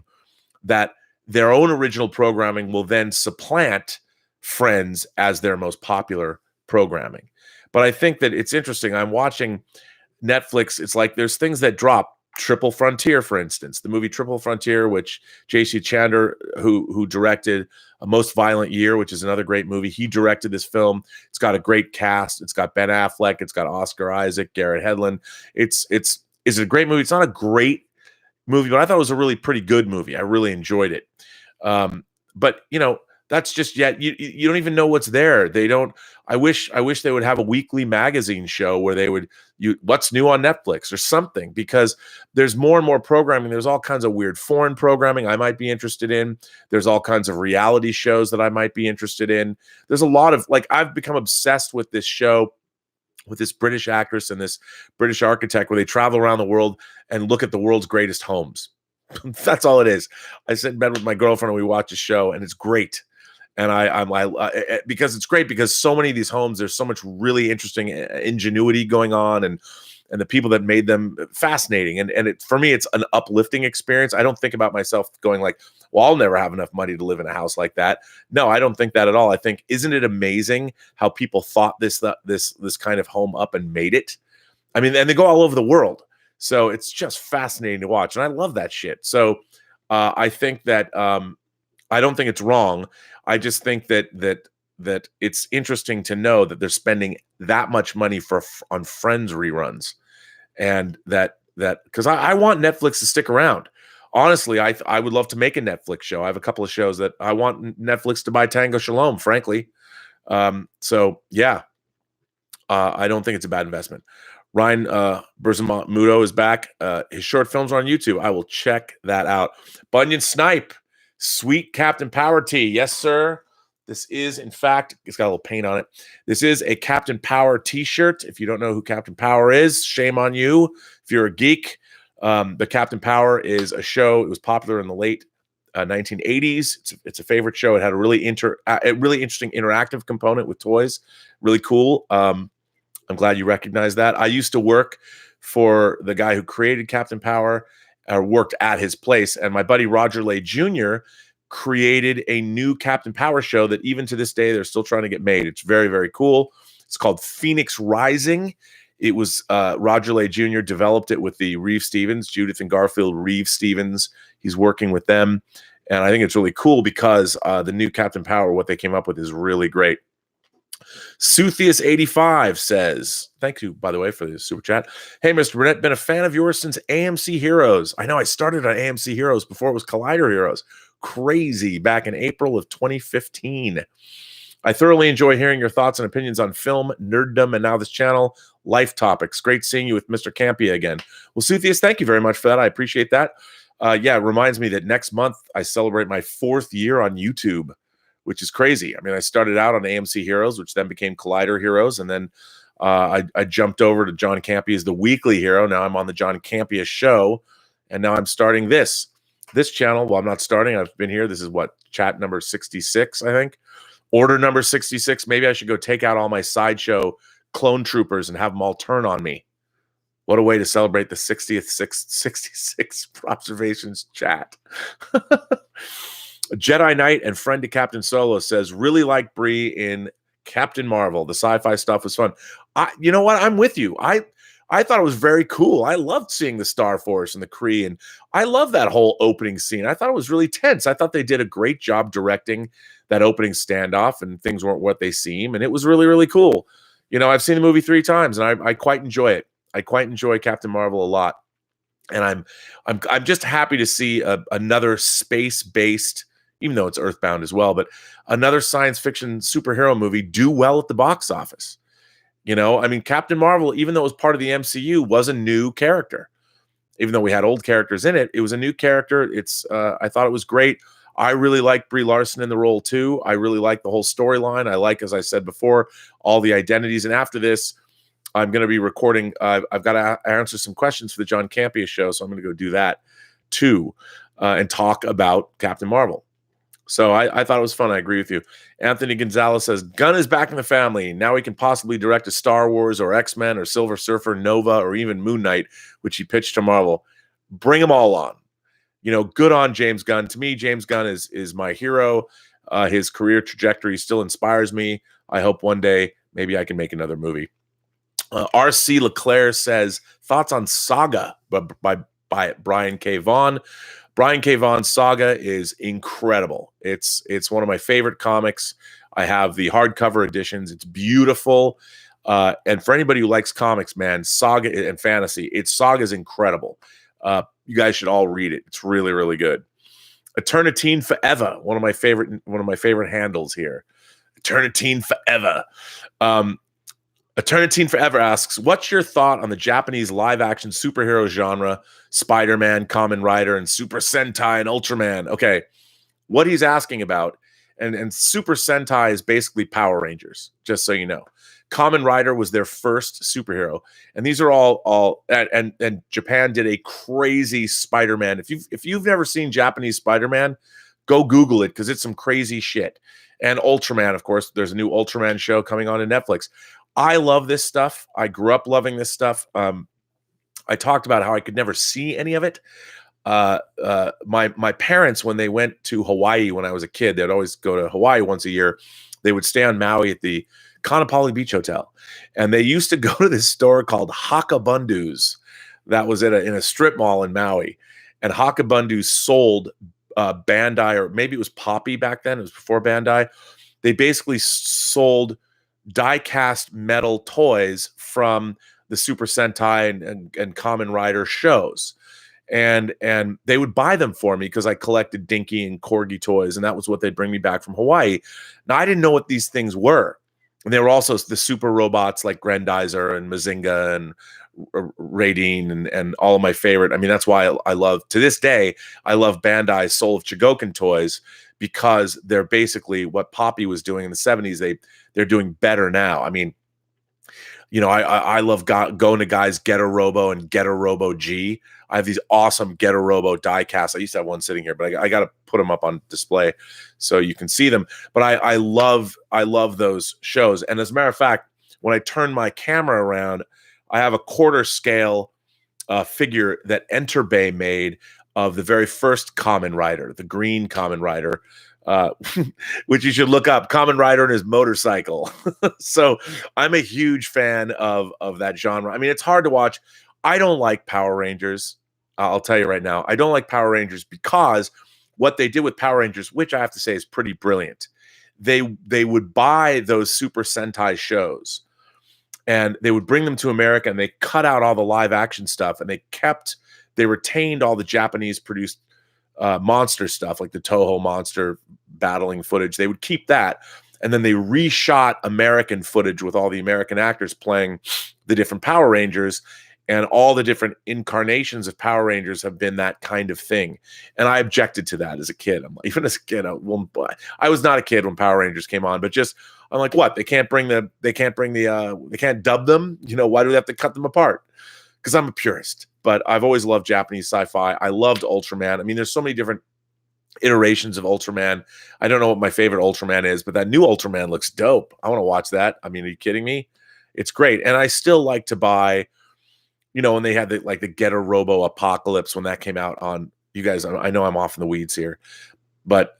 that their own original programming will then supplant Friends as their most popular programming. But I think that it's interesting. I'm watching Netflix. It's like there's things that drop. Triple Frontier, for instance, the movie Triple Frontier, which J.C. Chandler, who directed A Most Violent Year, which is another great movie, he directed this film. It's got a great cast. It's got Ben Affleck. It's got Oscar Isaac, Garrett Hedlund. Is it a great movie? It's not a great movie, but I thought it was a really pretty good movie. I really enjoyed it. But That's just yet you don't even know what's there. They don't. I wish they would have a weekly magazine show where they would what's new on Netflix or something, because there's more and more programming. There's all kinds of weird foreign programming I might be interested in. There's all kinds of reality shows that I might be interested in. There's a lot of, like, I've become obsessed with this show with this British actress and this British architect where they travel around the world and look at the world's greatest homes. That's all it is. I sit in bed with my girlfriend and we watch a show, and it's great. And because it's great, because so many of these homes, there's so much really interesting ingenuity going on, and the people that made them fascinating. And for me, it's an uplifting experience. I don't think about myself going like, well, I'll never have enough money to live in a house like that. No, I don't think that at all. I think, isn't it amazing how people thought this kind of home up and made it? I mean, and they go all over the world. So it's just fascinating to watch. And I love that shit. So I think that I don't think it's wrong. I just think that it's interesting to know that they're spending that much money on Friends reruns, and that because I want Netflix to stick around. Honestly, I would love to make a Netflix show. I have a couple of shows that I want Netflix to buy Tango Shalom, frankly. So yeah, I don't think it's a bad investment. Ryan Berzamuto is back. His short films are on YouTube. I will check that out. Bunyan Snipe. Sweet Captain Power tee. Yes, sir. This is, in fact, it's got a little paint on it. This is a Captain Power t-shirt. If you don't know who Captain Power is, shame on you. If you're a geek, the Captain Power is a show. It was popular in the late 1980s. It's a favorite show. It had a really interesting interactive component with toys. Really cool. I'm glad you recognize that. I used to work for the guy who created Captain Power, worked at his place, and my buddy Roger Lay Jr. created a new Captain Power show that even to this day they're still trying to get made. It's very, very cool. It's called Phoenix Rising. It was Roger Lay Jr. developed it with the Reeve Stevens, Judith and Garfield Reeve Stevens. He's working with them, and I think it's really cool because the new Captain Power, what they came up with, is really great. Suthius85 says, thank you, by the way, for the super chat. Hey, Mr. Burnett, been a fan of yours since AMC Heroes. I know I started on AMC Heroes before it was Collider Heroes. Crazy, back in April of 2015. I thoroughly enjoy hearing your thoughts and opinions on film, nerddom, and now this channel, life topics. Great seeing you with Mr. Campia again. Well, Suthius, thank you very much for that. I appreciate that. Yeah, it reminds me that next month I celebrate my 4th year on YouTube, which is crazy. I mean, I started out on AMC Heroes, which then became Collider Heroes, and then I jumped over to John Campia's The Weekly Hero. Now I'm on the John Campia Show, and now I'm starting this channel. Well, I'm not starting. I've been here. This is what, chat number 66, I think. Order number 66. Maybe I should go take out all my sideshow clone troopers and have them all turn on me. What a way to celebrate the 66 Robservations chat. Jedi Knight and friend to Captain Solo says, really like Brie in Captain Marvel. The sci-fi stuff was fun. You know what? I'm with you. I thought it was very cool. I loved seeing the Star Force and the Kree, and I love that whole opening scene. I thought it was really tense. I thought they did a great job directing that opening standoff, and things weren't what they seem, and it was really, really cool. You know, I've seen the movie 3 times, and I quite enjoy it. I quite enjoy Captain Marvel a lot, and I'm just happy to see another space-based, even though it's Earthbound as well, but another science fiction superhero movie do well at the box office. You know, I mean, Captain Marvel, even though it was part of the MCU, was a new character. Even though we had old characters in it, it was a new character. I thought it was great. I really like Brie Larson in the role too. I really like the whole storyline. I like, as I said before, all the identities. And after this, I'm going to be recording. I've got to answer some questions for the John Campia Show, so I'm going to go do that too, and talk about Captain Marvel. So I thought it was fun. I agree with you. Anthony Gonzalez says, Gunn is back in the family. Now he can possibly direct a Star Wars or X-Men or Silver Surfer, Nova, or even Moon Knight, which he pitched to Marvel. Bring them all on. You know, good on James Gunn. To me, James Gunn is my hero. His career trajectory still inspires me. I hope one day maybe I can make another movie. R.C. Leclerc says, thoughts on Saga by Brian K. Vaughan. Brian K. Vaughan's Saga is incredible. It's one of my favorite comics. I have the hardcover editions. It's beautiful. And for anybody who likes comics, man, Saga and fantasy, Saga is incredible. You guys should all read it. It's really, really good. Eternitine Forever, one of my favorite handles here. Eternitine Forever. Eternitine Forever asks, what's your thought on the Japanese live-action superhero genre, Spider-Man, Kamen Rider, and Super Sentai and Ultraman? Okay, what he's asking about, and Super Sentai is basically Power Rangers, just so you know. Kamen Rider was their first superhero, and these are all and Japan did a crazy Spider-Man. If you've never seen Japanese Spider-Man, go Google it because it's some crazy shit. And Ultraman, of course, there's a new Ultraman show coming on in Netflix. I love this stuff. I grew up loving this stuff. I talked about how I could never see any of it. My parents, when they went to Hawaii when I was a kid, they'd always go to Hawaii once a year. They would stay on Maui at the Kaanapali Beach Hotel, and they used to go to this store called Hakabundu's that was in a strip mall in Maui, and Hakabundu's sold Bandai, or maybe it was Poppy back then. It was before Bandai. They basically sold die-cast metal toys from the Super Sentai and Kamen Rider shows. And they would buy them for me because I collected Dinky and Corgi toys, and that was what they'd bring me back from Hawaii. Now, I didn't know what these things were. And they were also the super robots like Grandizer and Mazinga and Raideen and all of my favorite. I mean, that's why I love, to this day, I love Bandai's Soul of Chogokin toys, because they're basically what Poppy was doing in the 70s. They're doing better now. I mean, you know, I love going to guys Getter Robo and Getter Robo G. I have these awesome Getter Robo die casts. I used to have one sitting here, but I got to put them up on display so you can see them. But I love those shows. And as a matter of fact, when I turn my camera around, I have a quarter scale figure that Enterbay made of the very first Kamen Rider, the green Kamen Rider, which you should look up, Kamen Rider and his motorcycle. So I'm a huge fan of that genre. I mean, it's hard to watch. I don't like Power Rangers. I'll tell you right now, I don't like Power Rangers because what they did with Power Rangers, which I have to say is pretty brilliant, they would buy those Super Sentai shows and they would bring them to America, and they cut out all the live action stuff, and they retained all the Japanese produced monster stuff, like the Toho monster battling footage. They would keep that, and then they reshot American footage with all the American actors playing the different Power Rangers, and all the different incarnations of Power Rangers have been that kind of thing. And I objected to that as a kid. I'm like, even as a kid, I was not a kid when Power Rangers came on, but just, I'm like, what? They can't dub them? You know, why do they have to cut them apart? Because I'm a purist. But I've always loved Japanese sci-fi. I loved Ultraman. I mean, there's so many different iterations of Ultraman. I don't know what my favorite Ultraman is, but that new Ultraman looks dope. I want to watch that. I mean, are you kidding me? It's great. And I still like to buy, you know, when they had the Getter Robo Apocalypse, when that came out on, you guys, I know I'm off in the weeds here, but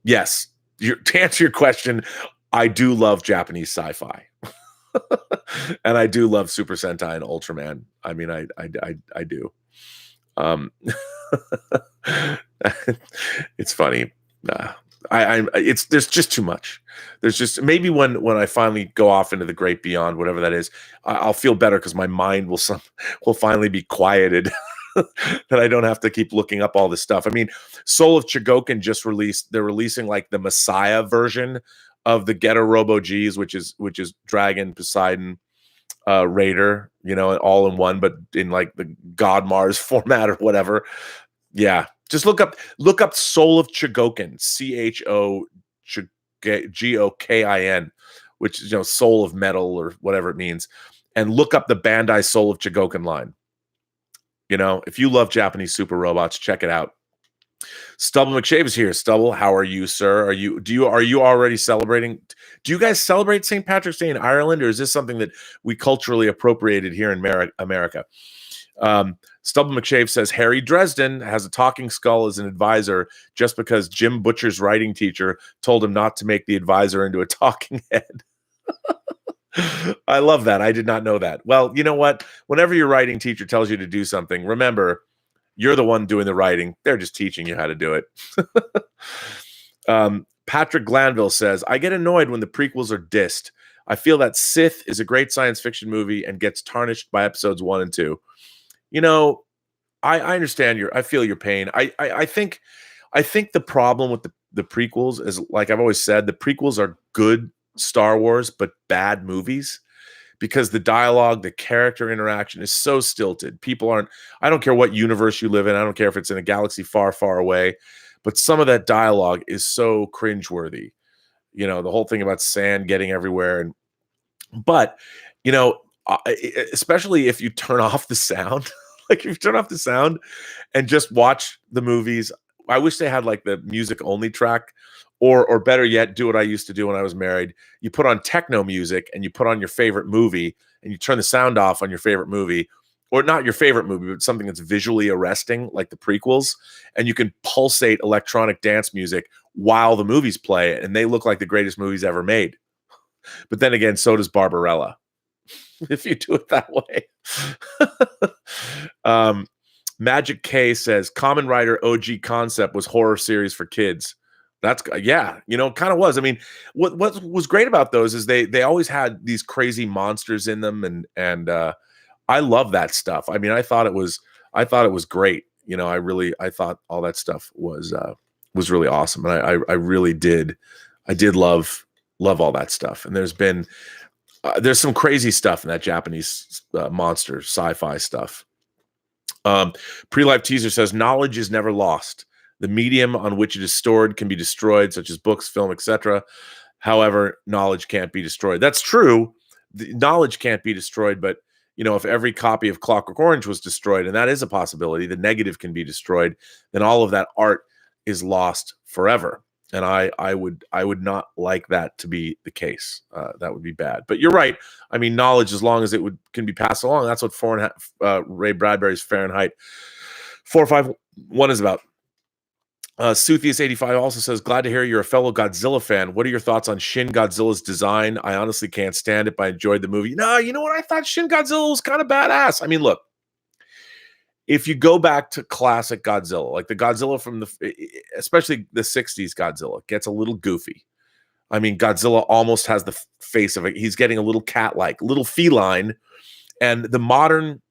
yes, to answer your question, I do love Japanese sci-fi. And I do love Super Sentai and Ultraman. I mean, I do. It's funny. There's just too much. There's just, maybe when I finally go off into the great beyond, whatever that is, I'll feel better because my mind will finally be quieted. That I don't have to keep looking up all this stuff. I mean, Soul of Chogokin just released. They're releasing like the Messiah version of the Getter Robo G's, which is Dragon, Poseidon, Raider, you know, all in one, but in like the God Mars format or whatever. Yeah, just look up Soul of Chogokin, CHOGOKIN, which is, you know, soul of metal or whatever it means, and look up the Bandai Soul of Chogokin line. You know, if you love Japanese super robots, check it out. Stubble McShave is here. Stubble, how are you, sir? Are you already celebrating? Do you guys celebrate St. Patrick's Day in Ireland, or is this something that we culturally appropriated here in America? Stubble McShave says Harry Dresden has a talking skull as an advisor just because Jim Butcher's writing teacher told him not to make the advisor into a talking head. I love that. I did not know that. Well, you know what? Whenever your writing teacher tells you to do something, remember, you're the one doing the writing. They're just teaching you how to do it. Patrick Glanville says, I get annoyed when the prequels are dissed. I feel that Sith is a great science fiction movie and gets tarnished by episodes 1 and 2. You know, I understand I feel your pain. I think I think the problem with the prequels is, like I've always said, the prequels are good Star Wars, but bad movies because the dialogue, the character interaction is so stilted. People aren't, I don't care what universe you live in. I don't care if it's in a galaxy far, far away, but some of that dialogue is so cringeworthy. You know, the whole thing about sand getting everywhere. But, you know, especially if you turn off the sound, like if you turn off the sound and just watch the movies. I wish they had like the music only track, or better yet, do what I used to do when I was married. You put on techno music and you put on your favorite movie and you turn the sound off on your favorite movie, or not your favorite movie, but something that's visually arresting, like the prequels, and you can pulsate electronic dance music while the movies play, and they look like the greatest movies ever made. But then again, so does Barbarella, if you do it that way. Magic K says Common Rider OG concept was horror series for kids. That's, yeah, you know, kind of was. I mean, what was great about those is they always had these crazy monsters in them, and I love that stuff. I mean, I thought it was great. You know, I thought all that stuff was really awesome, and I really did love all that stuff. And there's some crazy stuff in that Japanese monster sci-fi stuff. Pre-life teaser says knowledge is never lost. The medium on which it is stored can be destroyed, such as books, film, etc. However, knowledge can't be destroyed. That's true. The knowledge can't be destroyed, but you know, if every copy of Clockwork Orange was destroyed, and that is a possibility, the negative can be destroyed, then all of that art is lost forever. And I would not like that to be the case. That would be bad. But you're right. I mean, knowledge, as long as it can be passed along, that's what Ray Bradbury's Fahrenheit 451 is about. Suthius85 also says, glad to hear you're a fellow Godzilla fan. What are your thoughts on Shin Godzilla's design? I honestly can't stand it, but I enjoyed the movie. No, you know what? I thought Shin Godzilla was kind of badass. I mean, look, if you go back to classic Godzilla, like the Godzilla from especially the 60s Godzilla, gets a little goofy. I mean, Godzilla almost has the face of it. He's getting a little cat-like, little feline. And the modern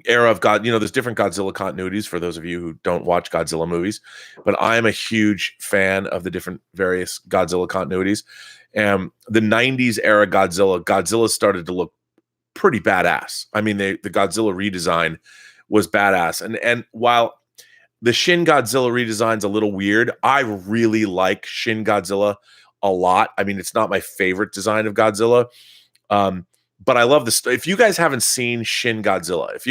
era of God, you know, there's different Godzilla continuities for those of you who don't watch Godzilla movies, but I'm a huge fan of the different various Godzilla continuities. And the 90s era Godzilla started to look pretty badass. I mean, the Godzilla redesign was badass. And while the Shin Godzilla redesign's a little weird, I really like Shin Godzilla a lot. I mean, it's not my favorite design of Godzilla. But I love this. If you guys haven't seen Shin Godzilla, if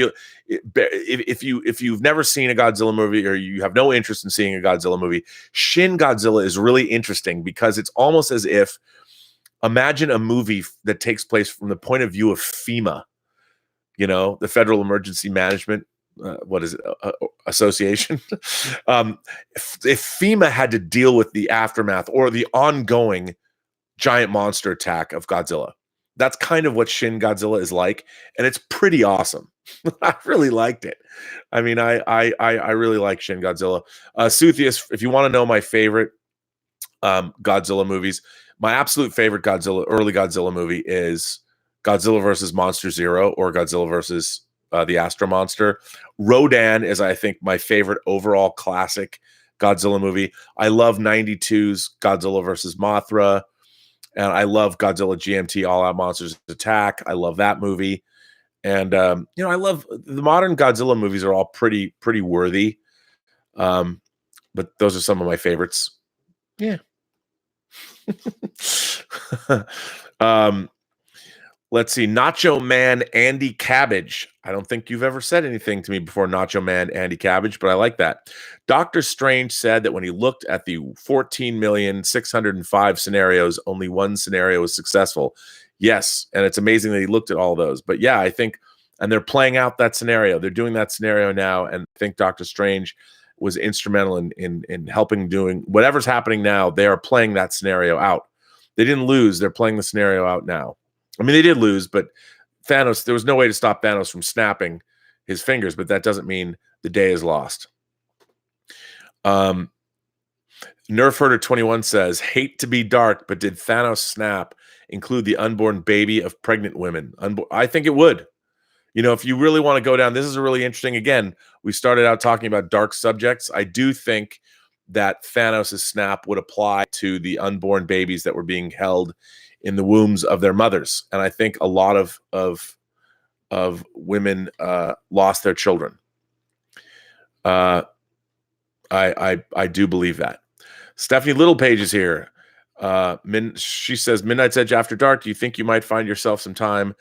you've never seen a Godzilla movie, or you have no interest in seeing a Godzilla movie, Shin Godzilla is really interesting because it's almost as if, imagine a movie that takes place from the point of view of FEMA, you know, the Federal Emergency Management, Association. If FEMA had to deal with the aftermath or the ongoing giant monster attack of Godzilla. That's kind of what Shin Godzilla is like, and it's pretty awesome. I really liked it. I mean, I really like Shin Godzilla. Suthius, if you want to know my favorite Godzilla movies, my absolute favorite early Godzilla movie is Godzilla versus Monster Zero, or Godzilla versus the Astro Monster. Rodan is, I think, my favorite overall classic Godzilla movie. I love 92's Godzilla versus Mothra. And I love Godzilla GMT All Out Monsters Attack. I love that movie. And, you know, I love the modern Godzilla movies are all pretty worthy. But those are some of my favorites. Yeah. Let's see. Nacho Man Andy Cabbage. I don't think you've ever said anything to me before, Nacho Man Andy Cabbage, but I like that. Doctor Strange said that when he looked at the 14,605 scenarios, only one scenario was successful. Yes, and it's amazing that he looked at all those. But yeah, I think, and they're playing out that scenario. They're doing that scenario now, and I think Doctor Strange was instrumental in helping doing whatever's happening now. They are playing that scenario out. They didn't lose. They're playing the scenario out now. I mean, they did lose, but Thanos, there was no way to stop Thanos from snapping his fingers, but that doesn't mean the day is lost. Nerf Herder 21 says, hate to be dark, but did Thanos snap include the unborn baby of pregnant women? I think it would. You know, if you really want to go down, this is a really interesting, again, we started out talking about dark subjects. I do think that Thanos' snap would apply to the unborn babies that were being held in the wombs of their mothers. And I think a lot of women lost their children. I do believe that. Stephanie Littlepage is here. She says, Midnight's Edge After Dark, do you think you might find yourself some time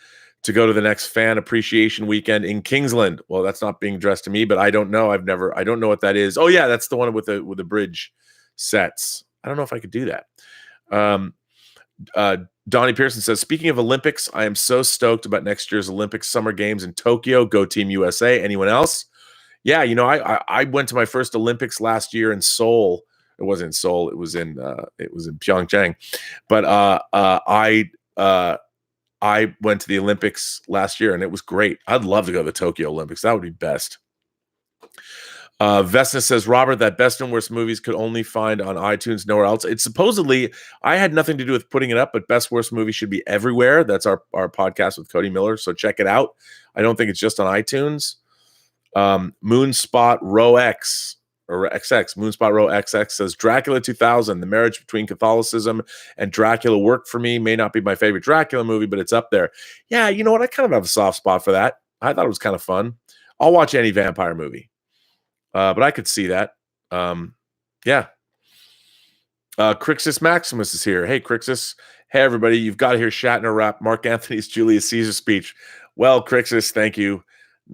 to go to the next fan appreciation weekend in Kingsland? Well, that's not being addressed to me, but I don't know. I don't know what that is. Oh yeah, that's the one with the bridge sets. I don't know if I could do that. Donnie Pearson says, speaking of Olympics, I am so stoked about next year's Olympic Summer Games in Tokyo. Go Team USA. Anyone else? Yeah, I went to my first Olympics last year in Seoul. It wasn't in Seoul. It was in Pyeongchang. But I went to the Olympics last year, and it was great. I'd love to go to the Tokyo Olympics. That would be best. Vesna says, Robert, that best and worst movies could only find on iTunes, nowhere else. It's supposedly, I had nothing to do with putting it up, but best worst movie should be everywhere. That's our podcast with Cody Miller. So check it out. I don't think it's just on iTunes. Moonspot Row X or XX, Moonspot Row XX says, Dracula 2000, the marriage between Catholicism and Dracula worked for me. May not be my favorite Dracula movie, but it's up there. Yeah, you know what? I kind of have a soft spot for that. I thought it was kind of fun. I'll watch any vampire movie. But I could see that. Yeah. Crixus Maximus is here. Hey, Crixus. Hey, everybody. You've got to hear Shatner rap Mark Antony's Julius Caesar speech. Well, Crixus, thank you.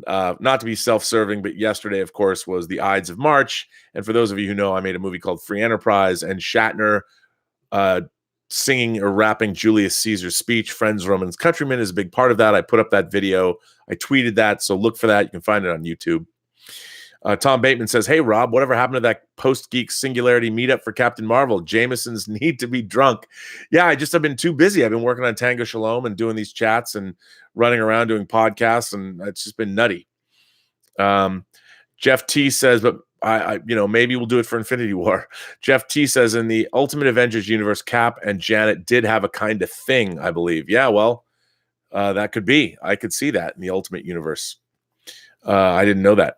Not to be self-serving, but yesterday, of course, was the Ides of March. And for those of you who know, I made a movie called Free Enterprise, and Shatner singing or rapping Julius Caesar's speech, Friends, Romans, Countrymen, is a big part of that. I put up that video. I tweeted that, so look for that. You can find it on YouTube. Tom Bateman says, hey, Rob, whatever happened to that Post-Geek Singularity meetup for Captain Marvel? Jamesons need to be drunk. Yeah, I just have been too busy. I've been working on Tango Shalom and doing these chats and running around doing podcasts, and it's just been nutty. Jeff T says, but I maybe we'll do it for Infinity War. Jeff T says, in the Ultimate Avengers universe, Cap and Janet did have a kind of thing, I believe. Yeah, well, that could be. I could see that in the Ultimate universe. I didn't know that.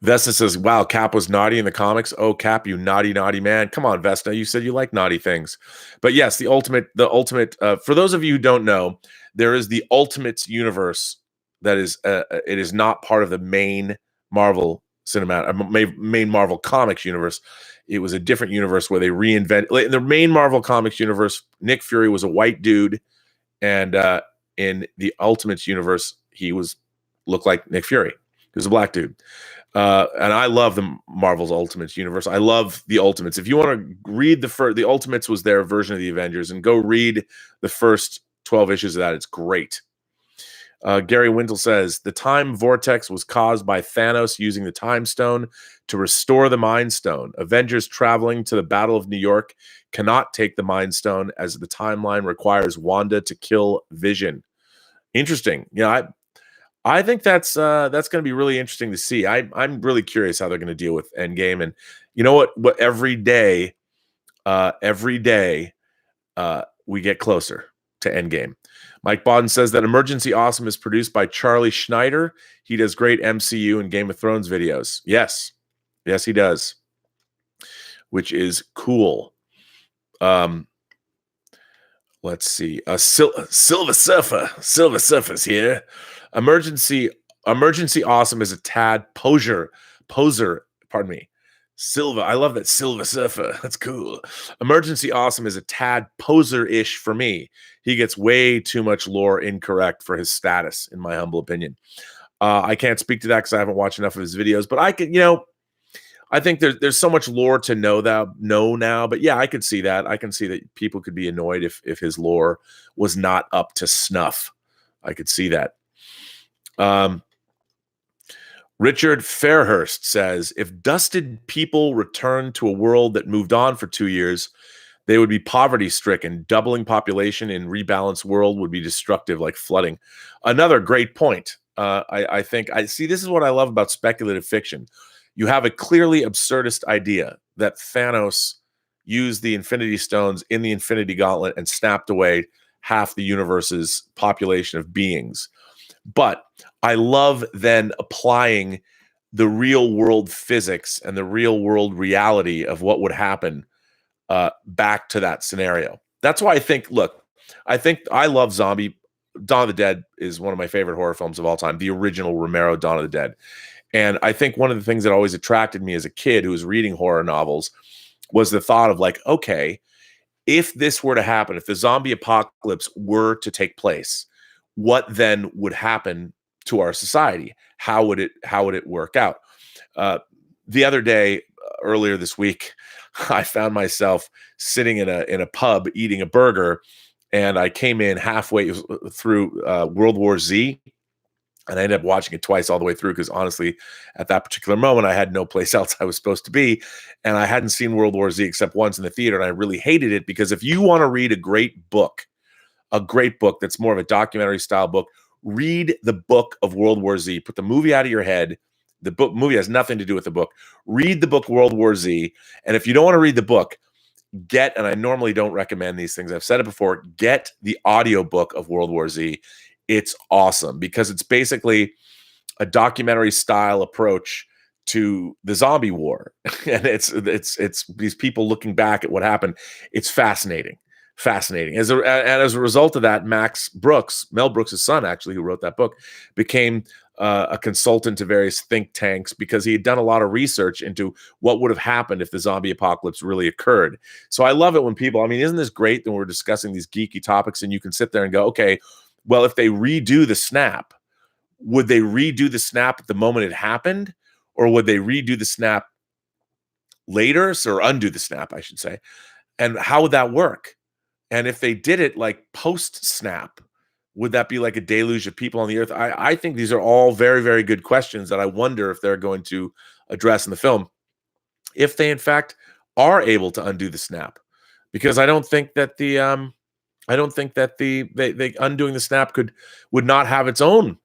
Vesta says, wow, Cap was naughty in the comics. Oh, Cap, you naughty, naughty man. Come on, Vesta. You said you like naughty things. But yes, the ultimate, for those of you who don't know, there is the Ultimate universe that is, it is not part of the main Marvel main Marvel Comics universe. It was a different universe where they in the main Marvel Comics universe, Nick Fury was a white dude. And in the Ultimate universe, he looked like Nick Fury. He was a black dude. And I love the Marvel's Ultimates universe. I love the Ultimates. If you want to read the Ultimates was their version of the Avengers, and go read the first 12 issues of that. It's great. Gary Wintle says, the time vortex was caused by Thanos using the Time Stone to restore the Mind Stone. Avengers traveling to the Battle of New York cannot take the Mind Stone as the timeline requires Wanda to kill Vision. Interesting. I think that's going to be really interesting to see. I'm really curious how they're going to deal with Endgame. And you know what? Every day, we get closer to Endgame. Mike Bodden says that Emergency Awesome is produced by Charlie Schneider. He does great MCU and Game of Thrones videos. Yes, he does, which is cool. Let's see. Silver Surfer's here. Emergency Awesome is a tad poser. Pardon me. Silver. I love that Silver Surfer. That's cool. Emergency Awesome is a tad poser-ish for me. He gets way too much lore incorrect for his status, in my humble opinion. I can't speak to that because I haven't watched enough of his videos, but I could, I think there's so much lore to know now. But yeah, I could see that. I can see that people could be annoyed if his lore was not up to snuff. I could see that. Richard Fairhurst says, if dusted people returned to a world that moved on for 2 years, they would be poverty-stricken. Doubling population in rebalanced world would be destructive, like flooding. Another great point. I think this is what I love about speculative fiction. You have a clearly absurdist idea that Thanos used the Infinity Stones in the Infinity Gauntlet and snapped away half the universe's population of beings. But I love then applying the real world physics and the real world reality of what would happen back to that scenario. That's why I think I love zombie. Dawn of the Dead is one of my favorite horror films of all time, the original Romero Dawn of the Dead. And I think one of the things that always attracted me as a kid who was reading horror novels was the thought of like, okay, if this were to happen, if the zombie apocalypse were to take place, what then would happen to our society? How would it work out? The other day, earlier this week, I found myself sitting in a pub eating a burger, and I came in halfway through World War Z, and I ended up watching it twice all the way through because honestly, at that particular moment, I had no place else I was supposed to be, and I hadn't seen World War Z except once in the theater, and I really hated it because if you want to read a great book that's more of a documentary style book, read the book of World War Z. Put the movie out of your head. The movie has nothing to do with the book. Read the book World War Z, and if you don't want to read the book, and I normally don't recommend these things, I've said it before, get the audiobook of World War Z. It's awesome because it's basically a documentary style approach to the zombie war. And it's these people looking back at what happened. It's fascinating. As a result of that, Mel Brooks' son, actually, who wrote that book, became a consultant to various think tanks because he had done a lot of research into what would have happened if the zombie apocalypse really occurred. So I love it when people, I mean, isn't this great that we're discussing these geeky topics and you can sit there and go, okay, well, if they redo the snap, would they redo the snap at the moment it happened? Or would they redo the snap later? Or undo the snap, I should say. And how would that work? And if they did it like post-snap, would that be like a deluge of people on the earth? I think these are all very, very good questions that I wonder if they're going to address in the film, if they in fact are able to undo the snap. Because I don't think that the undoing the snap would not have its own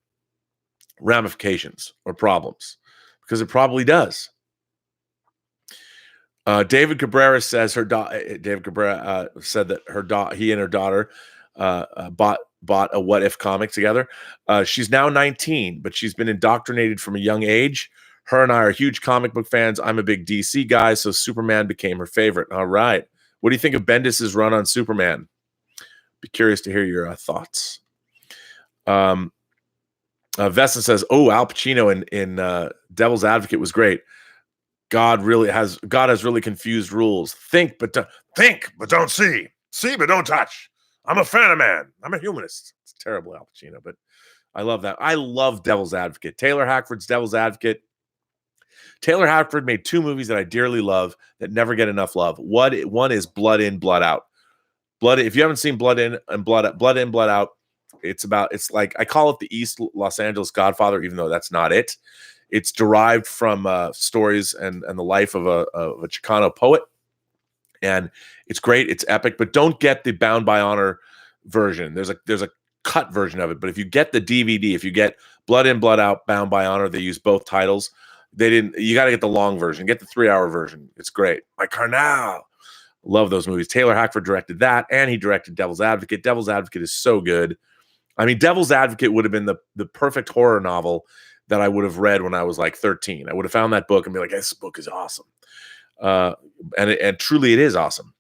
ramifications or problems, because it probably does. David Cabrera says David Cabrera said that he and her daughter bought a What If comic together. She's now 19, but she's been indoctrinated from a young age. Her and I are huge comic book fans. I'm a big DC guy, so Superman became her favorite. All right. What do you think of Bendis's run on Superman? Be curious to hear your thoughts. Vesta says, "Oh, Al Pacino in Devil's Advocate was great. God has really confused rules. Think, but don't see. See, but don't touch. I'm a fan of man. I'm a humanist." It's terrible, Al Pacino, but I love that. I love Devil's Advocate. Taylor Hackford's Devil's Advocate. Taylor Hackford made two movies that I dearly love that never get enough love. One is Blood In, Blood Out. If you haven't seen Blood In, Blood Out, it's like, I call it the East Los Angeles Godfather, even though that's not it. It's derived from stories and the life of a Chicano poet. And it's great. It's epic, but don't get the Bound by Honor version. There's a cut version of it. But if you get the DVD, if you get Blood In, Blood Out, Bound by Honor, they use both titles. You got to get the long version. Get the 3-hour version. It's great. My Carnal. Love those movies. Taylor Hackford directed that, and he directed Devil's Advocate. Devil's Advocate is so good. I mean, Devil's Advocate would have been the perfect horror novel that I would have read when I was like 13. I would have found that book and be like, this book is awesome. And truly it is awesome.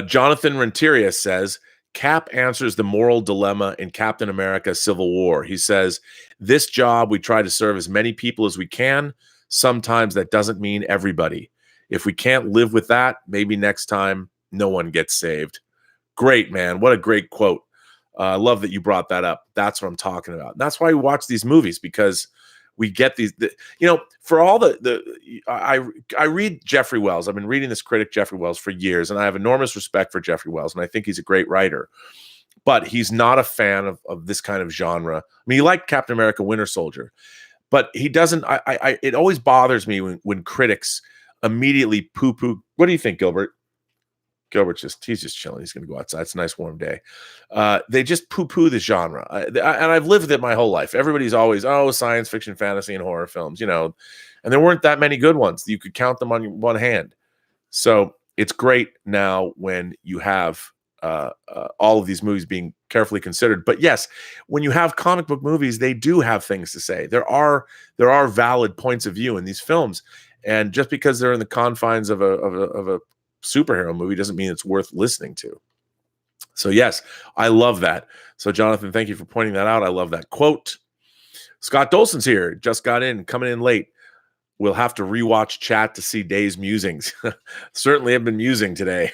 Jonathan Renteria says, Cap answers the moral dilemma in Captain America Civil War. He says, this job, we try to serve as many people as we can. Sometimes that doesn't mean everybody. If we can't live with that, maybe next time no one gets saved. Great, man. What a great quote. I love that you brought that up. That's what I'm talking about. And that's why we watch these movies, because we get these, for all I read Jeffrey Wells. I've been reading this critic, Jeffrey Wells, for years, and I have enormous respect for Jeffrey Wells, and I think he's a great writer. But he's not a fan of this kind of genre. I mean, he liked Captain America Winter Soldier, but he doesn't, it always bothers me when critics immediately poo-poo. What do you think, Gilbert? Gilbert's he's just chilling. He's going to go outside. It's a nice warm day. They just poo-poo the genre. And I've lived with it my whole life. Everybody's always, science fiction, fantasy, and horror films, and there weren't that many good ones. You could count them on one hand. So it's great now when you have all of these movies being carefully considered. But yes, when you have comic book movies, they do have things to say. There are valid points of view in these films, and just because they're in the confines of a superhero movie doesn't mean it's worth listening to. So yes, I love that. So Jonathan, thank you for pointing that out. I love that quote. Scott Dolson's here, just got in, coming in late. We'll have to rewatch chat to see Day's musings. Certainly have been musing today.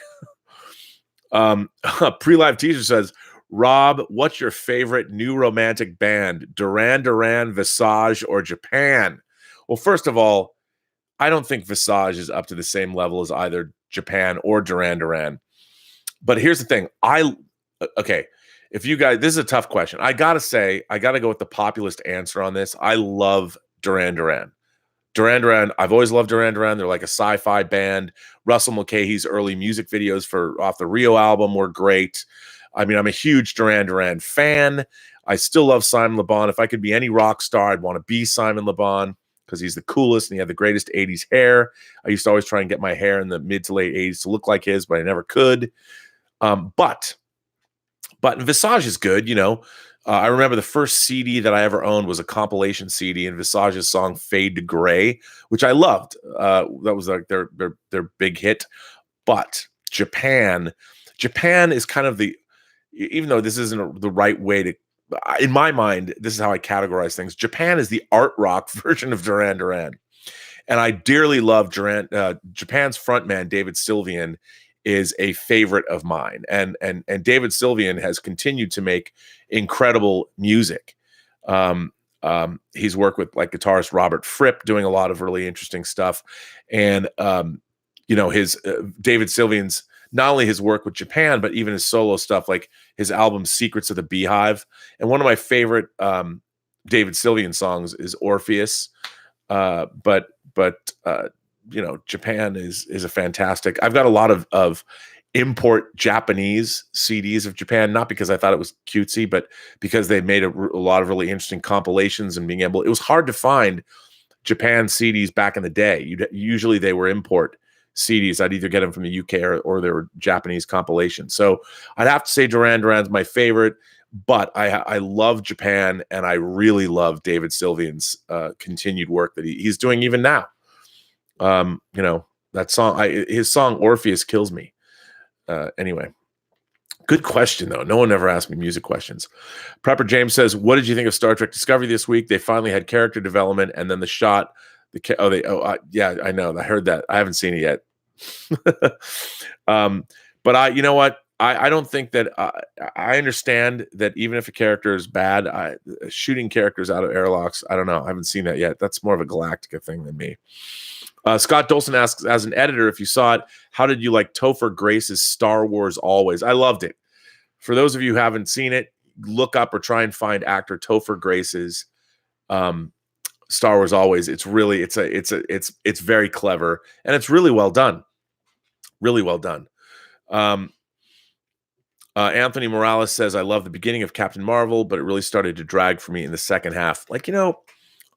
Pre-live teaser says, Rob, what's your favorite new romantic band? Duran Duran, Visage, or Japan? Well, first of all, I don't think Visage is up to the same level as either Japan or Duran Duran. But here's the thing. Okay, if you guys, this is a tough question. I got to go with the populist answer on this. I love Duran Duran. Duran Duran, I've always loved Duran Duran. They're like a sci-fi band. Russell Mulcahy's early music videos off the Rio album were great. I mean, I'm a huge Duran Duran fan. I still love Simon Le Bon. If I could be any rock star, I'd want to be Simon Le Bon because he's the coolest and he had the greatest 80s hair. I used to always try and get my hair in the mid to late 80s to look like his, but I never could. But Visage is good, you know. I remember the first CD that I ever owned was a compilation CD and Visage's song "Fade to Gray," which I loved. That was like their big hit. But Japan is kind of even though this isn't the right way to, in my mind, this is how I categorize things. Japan is the art rock version of Duran Duran, and I dearly love Japan's frontman David Sylvian is a favorite of mine. And David Sylvian has continued to make incredible music. He's worked with like guitarist Robert Fripp doing a lot of really interesting stuff. And, his David Sylvian's, not only his work with Japan, but even his solo stuff, like his album Secrets of the Beehive. And one of my favorite David Sylvian songs is Orpheus. Japan is a fantastic. I've got a lot of import Japanese CDs of Japan, not because I thought it was cutesy, but because they made a lot of really interesting compilations and it was hard to find Japan CDs back in the day. Usually they were import CDs. I'd either get them from the UK or they were Japanese compilations. So I'd have to say Duran Duran's my favorite, but I love Japan and I really love David Sylvian's continued work that he's doing even now. That song, his song Orpheus kills me. Anyway, good question though. No one ever asked me music questions. Prepper James says, what did you think of Star Trek Discovery this week? They finally had character development and then the shot, yeah, I know. I heard that. I haven't seen it yet. But you know what? I don't think that I understand that even if a character is bad, shooting characters out of airlocks, I don't know. I haven't seen that yet. That's more of a Galactica thing than me. Scott Dolson asks, as an editor, if you saw it, how did you like Topher Grace's Star Wars Always? I loved it. For those of you who haven't seen it, look up or try and find actor Topher Grace's Star Wars Always. It's really it's very clever and it's really well done. Really well done. Anthony Morales says, I love the beginning of Captain Marvel, but it really started to drag for me in the second half. Like,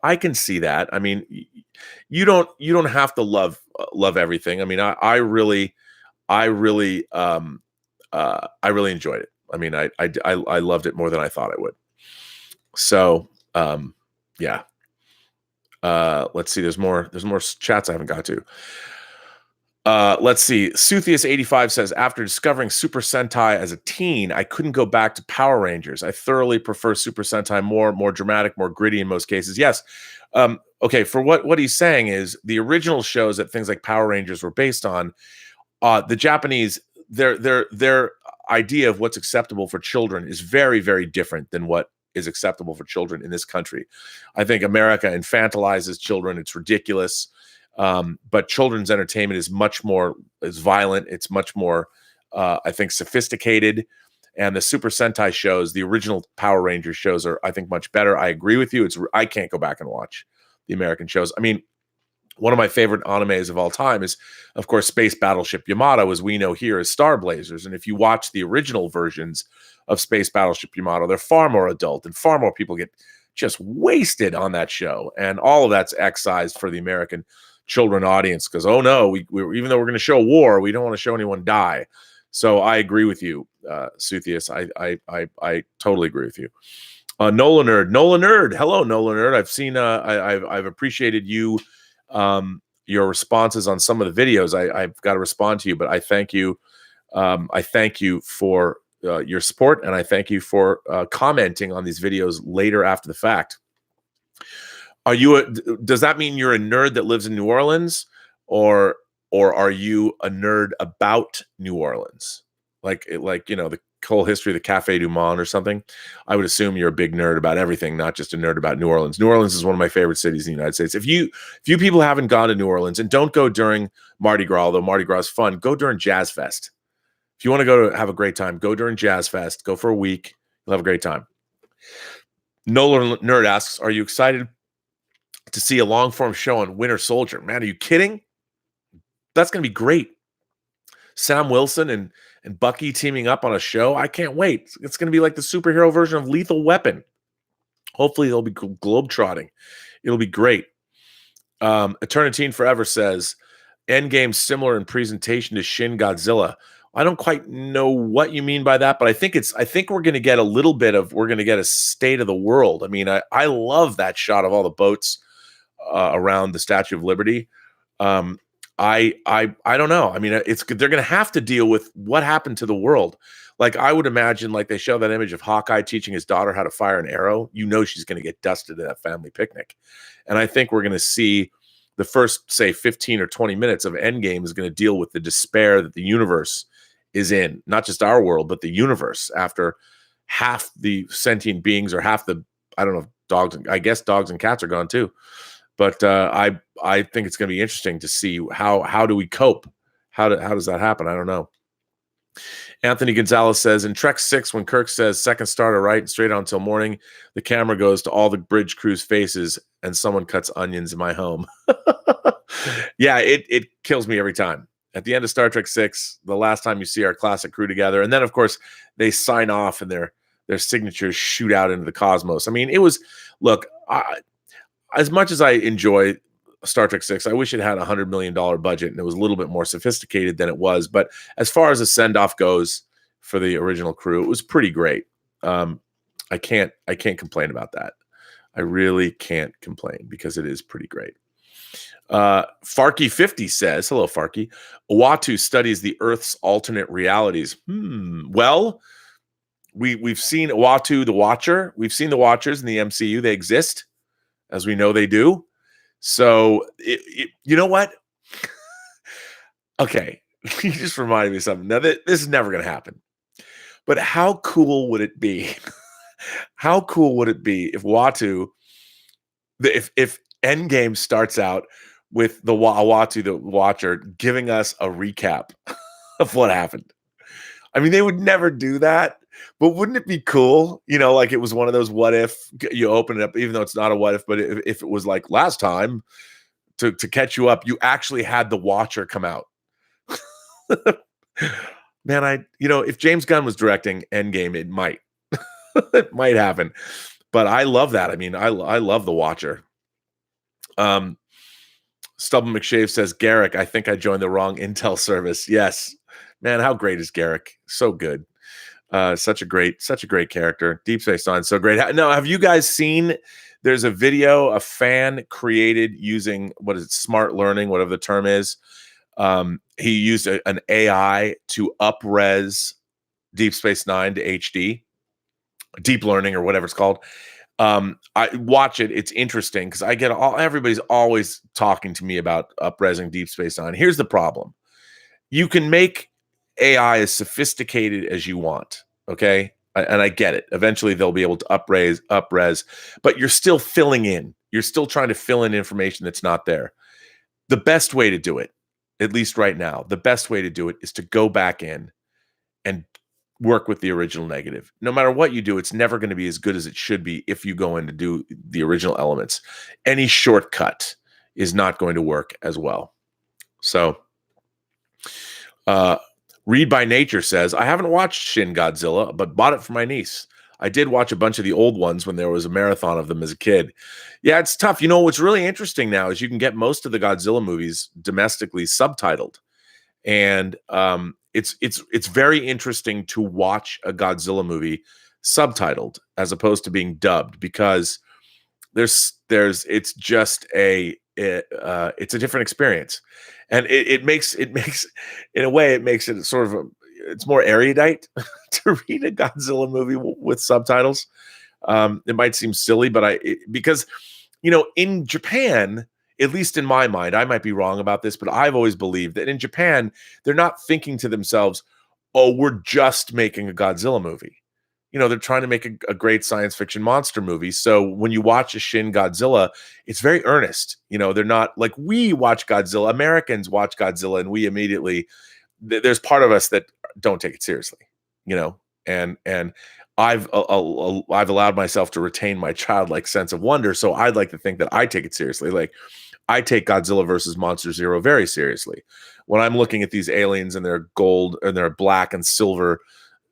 I can see that. I mean, you don't have to love everything. I mean, I really enjoyed it. I mean, I loved it more than I thought I would. So, yeah. Let's see. There's more chats I haven't got to. Let's see. Suthius85 says, after discovering Super Sentai as a teen, I couldn't go back to Power Rangers. I thoroughly prefer Super Sentai more dramatic, more gritty in most cases. Yes. Okay. For what he's saying is the original shows that things like Power Rangers were based on, the Japanese, their idea of what's acceptable for children is very, very different than what is acceptable for children in this country. I think America infantilizes children. It's ridiculous. But children's entertainment is much more violent. It's much more, I think, sophisticated. And the Super Sentai shows, the original Power Rangers shows, are, I think, much better. I agree with you. I can't go back and watch the American shows. I mean, one of my favorite animes of all time is, of course, Space Battleship Yamato, as we know here as Star Blazers. And if you watch the original versions of Space Battleship Yamato, they're far more adult and far more people get just wasted on that show. And all of that's excised for the American children audience because, oh no, we even though we're going to show war, we don't want to show anyone die. So I agree with you, Suthius. I totally agree with you. Nola Nerd. Hello, Nola Nerd. I've seen. I've appreciated you, your responses on some of the videos. I've got to respond to you, but I thank you. I thank you for your support, and I thank you for commenting on these videos later after the fact. Are you? Does that mean you're a nerd that lives in New Orleans, or are you a nerd about New Orleans? Like the whole history of the Cafe du Monde or something. I would assume you're a big nerd about everything, not just a nerd about New Orleans. New Orleans is one of my favorite cities in the United States. If you people haven't gone to New Orleans, and don't go during Mardi Gras, although Mardi Gras is fun, go during Jazz Fest. If you want to go to have a great time, go during Jazz Fest. Go for a week. You'll have a great time. Nolan Nerd asks, are you excited to see a long-form show on Winter Soldier? Man, are you kidding? That's going to be great. Sam Wilson and Bucky teaming up on a show. I can't wait. It's going to be like the superhero version of Lethal Weapon. Hopefully, they'll be globetrotting. It'll be great. Eternity Forever says, Endgame similar in presentation to Shin Godzilla. I don't quite know what you mean by that, but I think we're going to get a state of the world. I mean, I love that shot of all the boats around the Statue of Liberty. I don't know. I mean, they're going to have to deal with what happened to the world. Like, I would imagine, like, they show that image of Hawkeye teaching his daughter how to fire an arrow. You know, she's going to get dusted at that family picnic. And I think we're going to see the first, say, 15 or 20 minutes of Endgame is going to deal with the despair that the universe is in, not just our world, but the universe, after half the sentient beings, or half the, I don't know, dogs, I guess dogs and cats are gone too. But I think it's going to be interesting to see how do we cope? How does that happen? I don't know. Anthony Gonzalez says, in Trek 6, when Kirk says second starter right and straight on until morning, the camera goes to all the bridge crew's faces and someone cuts onions in my home. Yeah, it kills me every time. At the end of Star Trek 6, the last time you see our classic crew together, and then of course they sign off and their signatures shoot out into the cosmos. I mean, it was, look, as much as I enjoy Star Trek 6, I wish it had $100 million budget and it was a little bit more sophisticated than it was. But as far as a send-off goes for the original crew, it was pretty great. I can't complain about that. I really can't complain because it is pretty great. Farky50 says, hello, Farky. Uatu studies the Earth's alternate realities. Well, we've seen Uatu the Watcher. We've seen the Watchers in the MCU. They exist, as we know they do. So, you know what? Okay, you just reminded me of something. Now, this is never going to happen. But how cool would it be? How cool would it be if Uatu, if Endgame starts out with the Uatu the Watcher giving us a recap of what happened? I mean, they would never do that. But wouldn't it be cool? You know, like it was one of those what if, you open it up, even though it's not a what if, but if it was like last time, to catch you up, you actually had the Watcher come out. Man, if James Gunn was directing Endgame, it might. It might happen. But I love that. I mean, I love the Watcher. Stubble McShave says, Garrick, I think I joined the wrong Intel service. Yes. Man, how great is Garrick? So good. Such a great character. Deep Space Nine, so great. Now, have you guys seen? There's a video a fan created using smart learning, whatever the term is. He used an AI to up-res Deep Space Nine to HD, deep learning or whatever it's called. I watch it. It's interesting because I get everybody's always talking to me about up-resing Deep Space Nine. Here's the problem: you can make AI as sophisticated as you want, okay? And I get it. Eventually, they'll be able to up-res, but you're still filling in. You're still trying to fill in information that's not there. The best way to do it, at least right now, the best way to do it is to go back in and work with the original negative. No matter what you do, it's never going to be as good as it should be if you go in to do the original elements. Any shortcut is not going to work as well. So, Read by Nature says, I haven't watched Shin Godzilla, but bought it for my niece. I did watch a bunch of the old ones when there was a marathon of them as a kid. Yeah, it's tough. You know, what's really interesting now is you can get most of the Godzilla movies domestically subtitled. And it's very interesting to watch a Godzilla movie subtitled as opposed to being dubbed, because it's just it's a different experience, and it makes in a way it makes it sort of it's more erudite to read a Godzilla movie with subtitles. It might seem silly, but because in Japan, at least in my mind, I might be wrong about this, but I've always believed that in Japan, they're not thinking to themselves, oh, we're just making a Godzilla movie. They're trying to make a great science fiction monster movie. So when you watch a Shin Godzilla, it's very earnest. They're not like we watch Godzilla. Americans watch Godzilla, and we immediately, there's part of us that don't take it seriously, and I've allowed myself to retain my childlike sense of wonder. So I'd like to think that I take it seriously. Like, I take Godzilla versus Monster Zero very seriously. When I'm looking at these aliens and their gold and their black and silver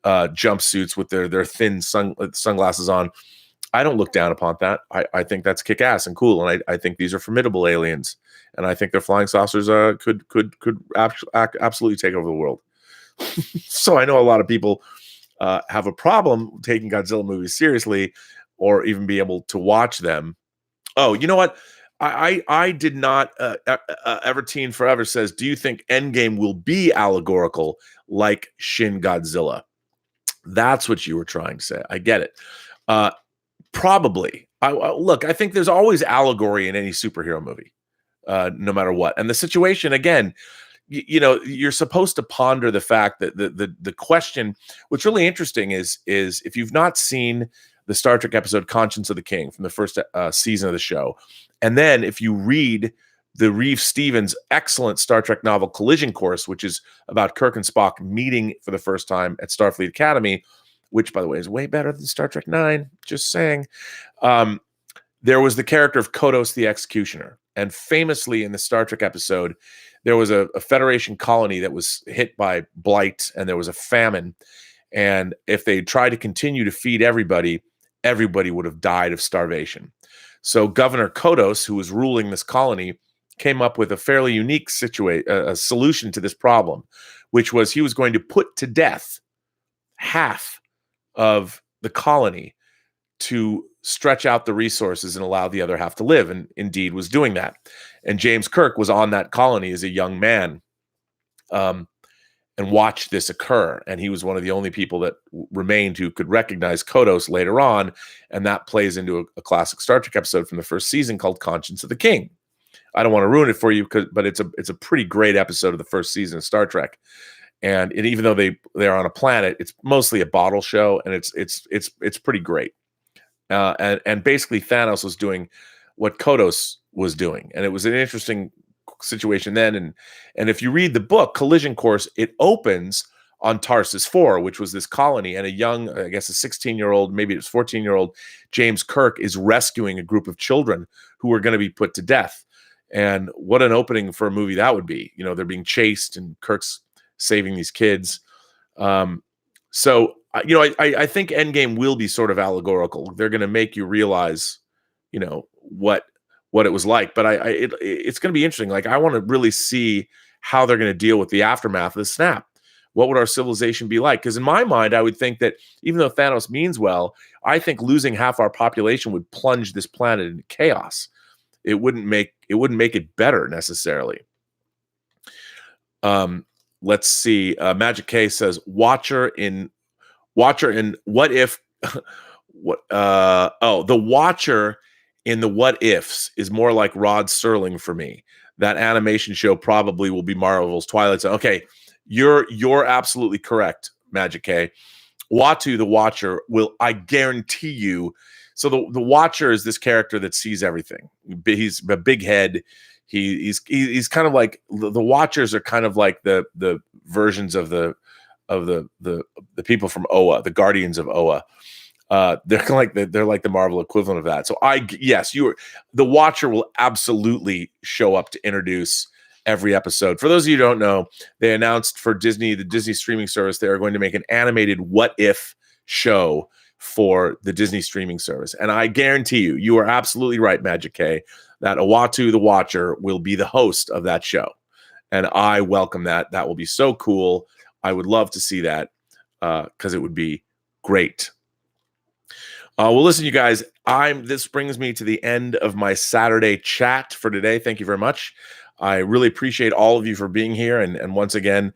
jumpsuits with their thin sunglasses on, I don't look down upon that. I think that's kick-ass and cool, and I think these are formidable aliens, and I think their flying saucers could absolutely take over the world. So I know a lot of people have a problem taking Godzilla movies seriously, or even be able to watch them. Oh, you know what? I did not. Everteen Forever says, "Do you think Endgame will be allegorical like Shin Godzilla?" That's what you were trying to say. I get it. Probably. Look, I think there's always allegory in any superhero movie, no matter what. And the situation, again, you're supposed to ponder the fact that the question. What's really interesting is if you've not seen the Star Trek episode "Conscience of the King" from the first season of the show, and then if you read the Reeve Stevens excellent Star Trek novel "Collision Course," which is about Kirk and Spock meeting for the first time at Starfleet Academy, which, by the way, is way better than Star Trek IX, just saying. There was the character of Kodos the Executioner. And famously in the Star Trek episode, there was a Federation colony that was hit by blight, and there was a famine. And if they tried to continue to feed everybody would have died of starvation. So Governor Kodos, who was ruling this colony, came up with a fairly unique solution to this problem, which was he was going to put to death half of the colony to stretch out the resources and allow the other half to live, and indeed was doing that. And James Kirk was on that colony as a young man, and watched this occur. And he was one of the only people that remained who could recognize Kodos later on, and that plays into a classic Star Trek episode from the first season called "Conscience of the King." I don't want to ruin it for you, but it's a pretty great episode of the first season of Star Trek. And even though they're on a planet, it's mostly a bottle show, and it's pretty great. And basically Thanos was doing what Kodos was doing, and it was an interesting situation then. And if you read the book Collision Course, it opens on Tarsus 4, which was this colony, and a young, I guess a 16-year-old, maybe it was 14-year-old James Kirk is rescuing a group of children who were going to be put to death. And what an opening for a movie that would be. They're being chased, and Kirk's saving these kids. So I think Endgame will be sort of allegorical. They're going to make you realize, what it was like. But it's going to be interesting. Like, I want to really see how they're going to deal with the aftermath of the snap. What would our civilization be like? Because in my mind, I would think that even though Thanos means well, I think losing half our population would plunge this planet into chaos. It wouldn't make it better necessarily. Let's see. Magic K says Watcher in What If the Watcher in the What Ifs is more like Rod Serling for me. That animation show probably will be Marvel's Twilight Zone. Okay, you're absolutely correct, Magic K. Uatu the Watcher will, I guarantee you. So the Watcher is this character that sees everything. He's a big head. He's kind of like the Watchers are kind of like the versions of the people from Oa, the Guardians of Oa. They're like the Marvel equivalent of that. So the Watcher will absolutely show up to introduce every episode. For those of you who don't know, they announced for the Disney streaming service, they are going to make an animated What If show for the Disney streaming service. And I guarantee you are absolutely right, Magic K, that Uatu the Watcher will be the host of that show. And I welcome that. That will be so cool. I would love to see that because it would be great. Well, listen, you guys, this brings me to the end of my Saturday chat for today. Thank you very much. I really appreciate all of you for being here and once again,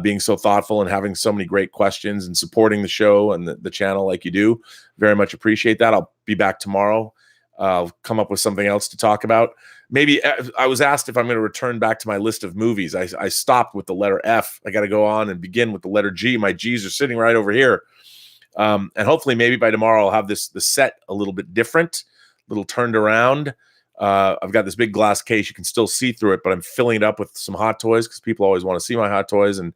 being so thoughtful and having so many great questions and supporting the show and the channel like you do. Very much appreciate that. I'll be back tomorrow. I'll come up with something else to talk about. Maybe I was asked if I'm going to return back to my list of movies. I stopped with the letter F. I got to go on and begin with the letter G. My G's are sitting right over here. And hopefully maybe by tomorrow I'll have the set a little bit different, a little turned around. I've got this big glass case. You can still see through it, but I'm filling it up with some hot toys because people always want to see my hot toys, and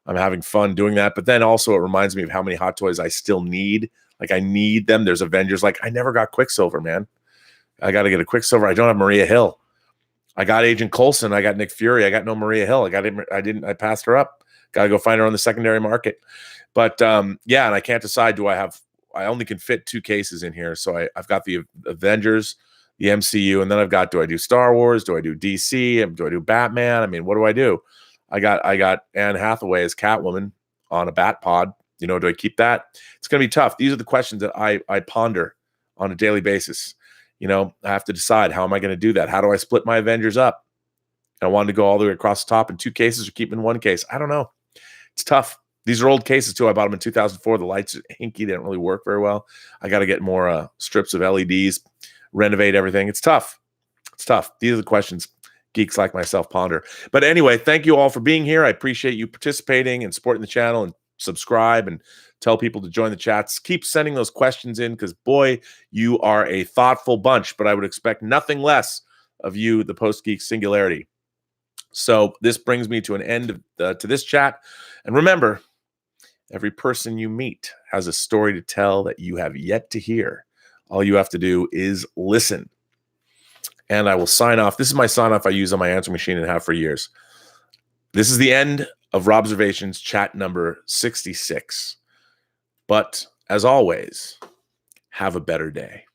I'm having fun doing that. But then also it reminds me of how many hot toys I still need. Like I need them. There's Avengers. Like I never got Quicksilver, man. I got to get a Quicksilver. I don't have Maria Hill. I got Agent Coulson. I got Nick Fury. I got no Maria Hill. I passed her up. Got to go find her on the secondary market. But yeah, and I can't decide. I only can fit 2 cases in here. So I've got the Avengers, the MCU, and then I've got, do I do Star Wars? Do I do DC? Do I do Batman? I mean, what do I do? I got Anne Hathaway as Catwoman on a bat pod. You know, do I keep that? It's going to be tough. These are the questions that I ponder on a daily basis. You know, I have to decide, how am I going to do that? How do I split my Avengers up? I wanted to go all the way across the top in 2 cases or keep in 1 case. I don't know. It's tough. These are old cases too. I bought them in 2004. The lights are hinky. They didn't really work very well. I got to get more strips of LEDs, renovate everything. It's tough. It's tough. These are the questions geeks like myself ponder. But anyway, thank you all for being here. I appreciate you participating and supporting the channel, and subscribe and tell people to join the chats. Keep sending those questions in because, boy, you are a thoughtful bunch, but I would expect nothing less of you, the Post-Geek Singularity. So this brings me to an end to this chat. And remember, every person you meet has a story to tell that you have yet to hear. All you have to do is listen. And I will sign off. This is my sign off I use on my answering machine and have for years. This is the end of Robservations chat number 66. But as always, have a better day.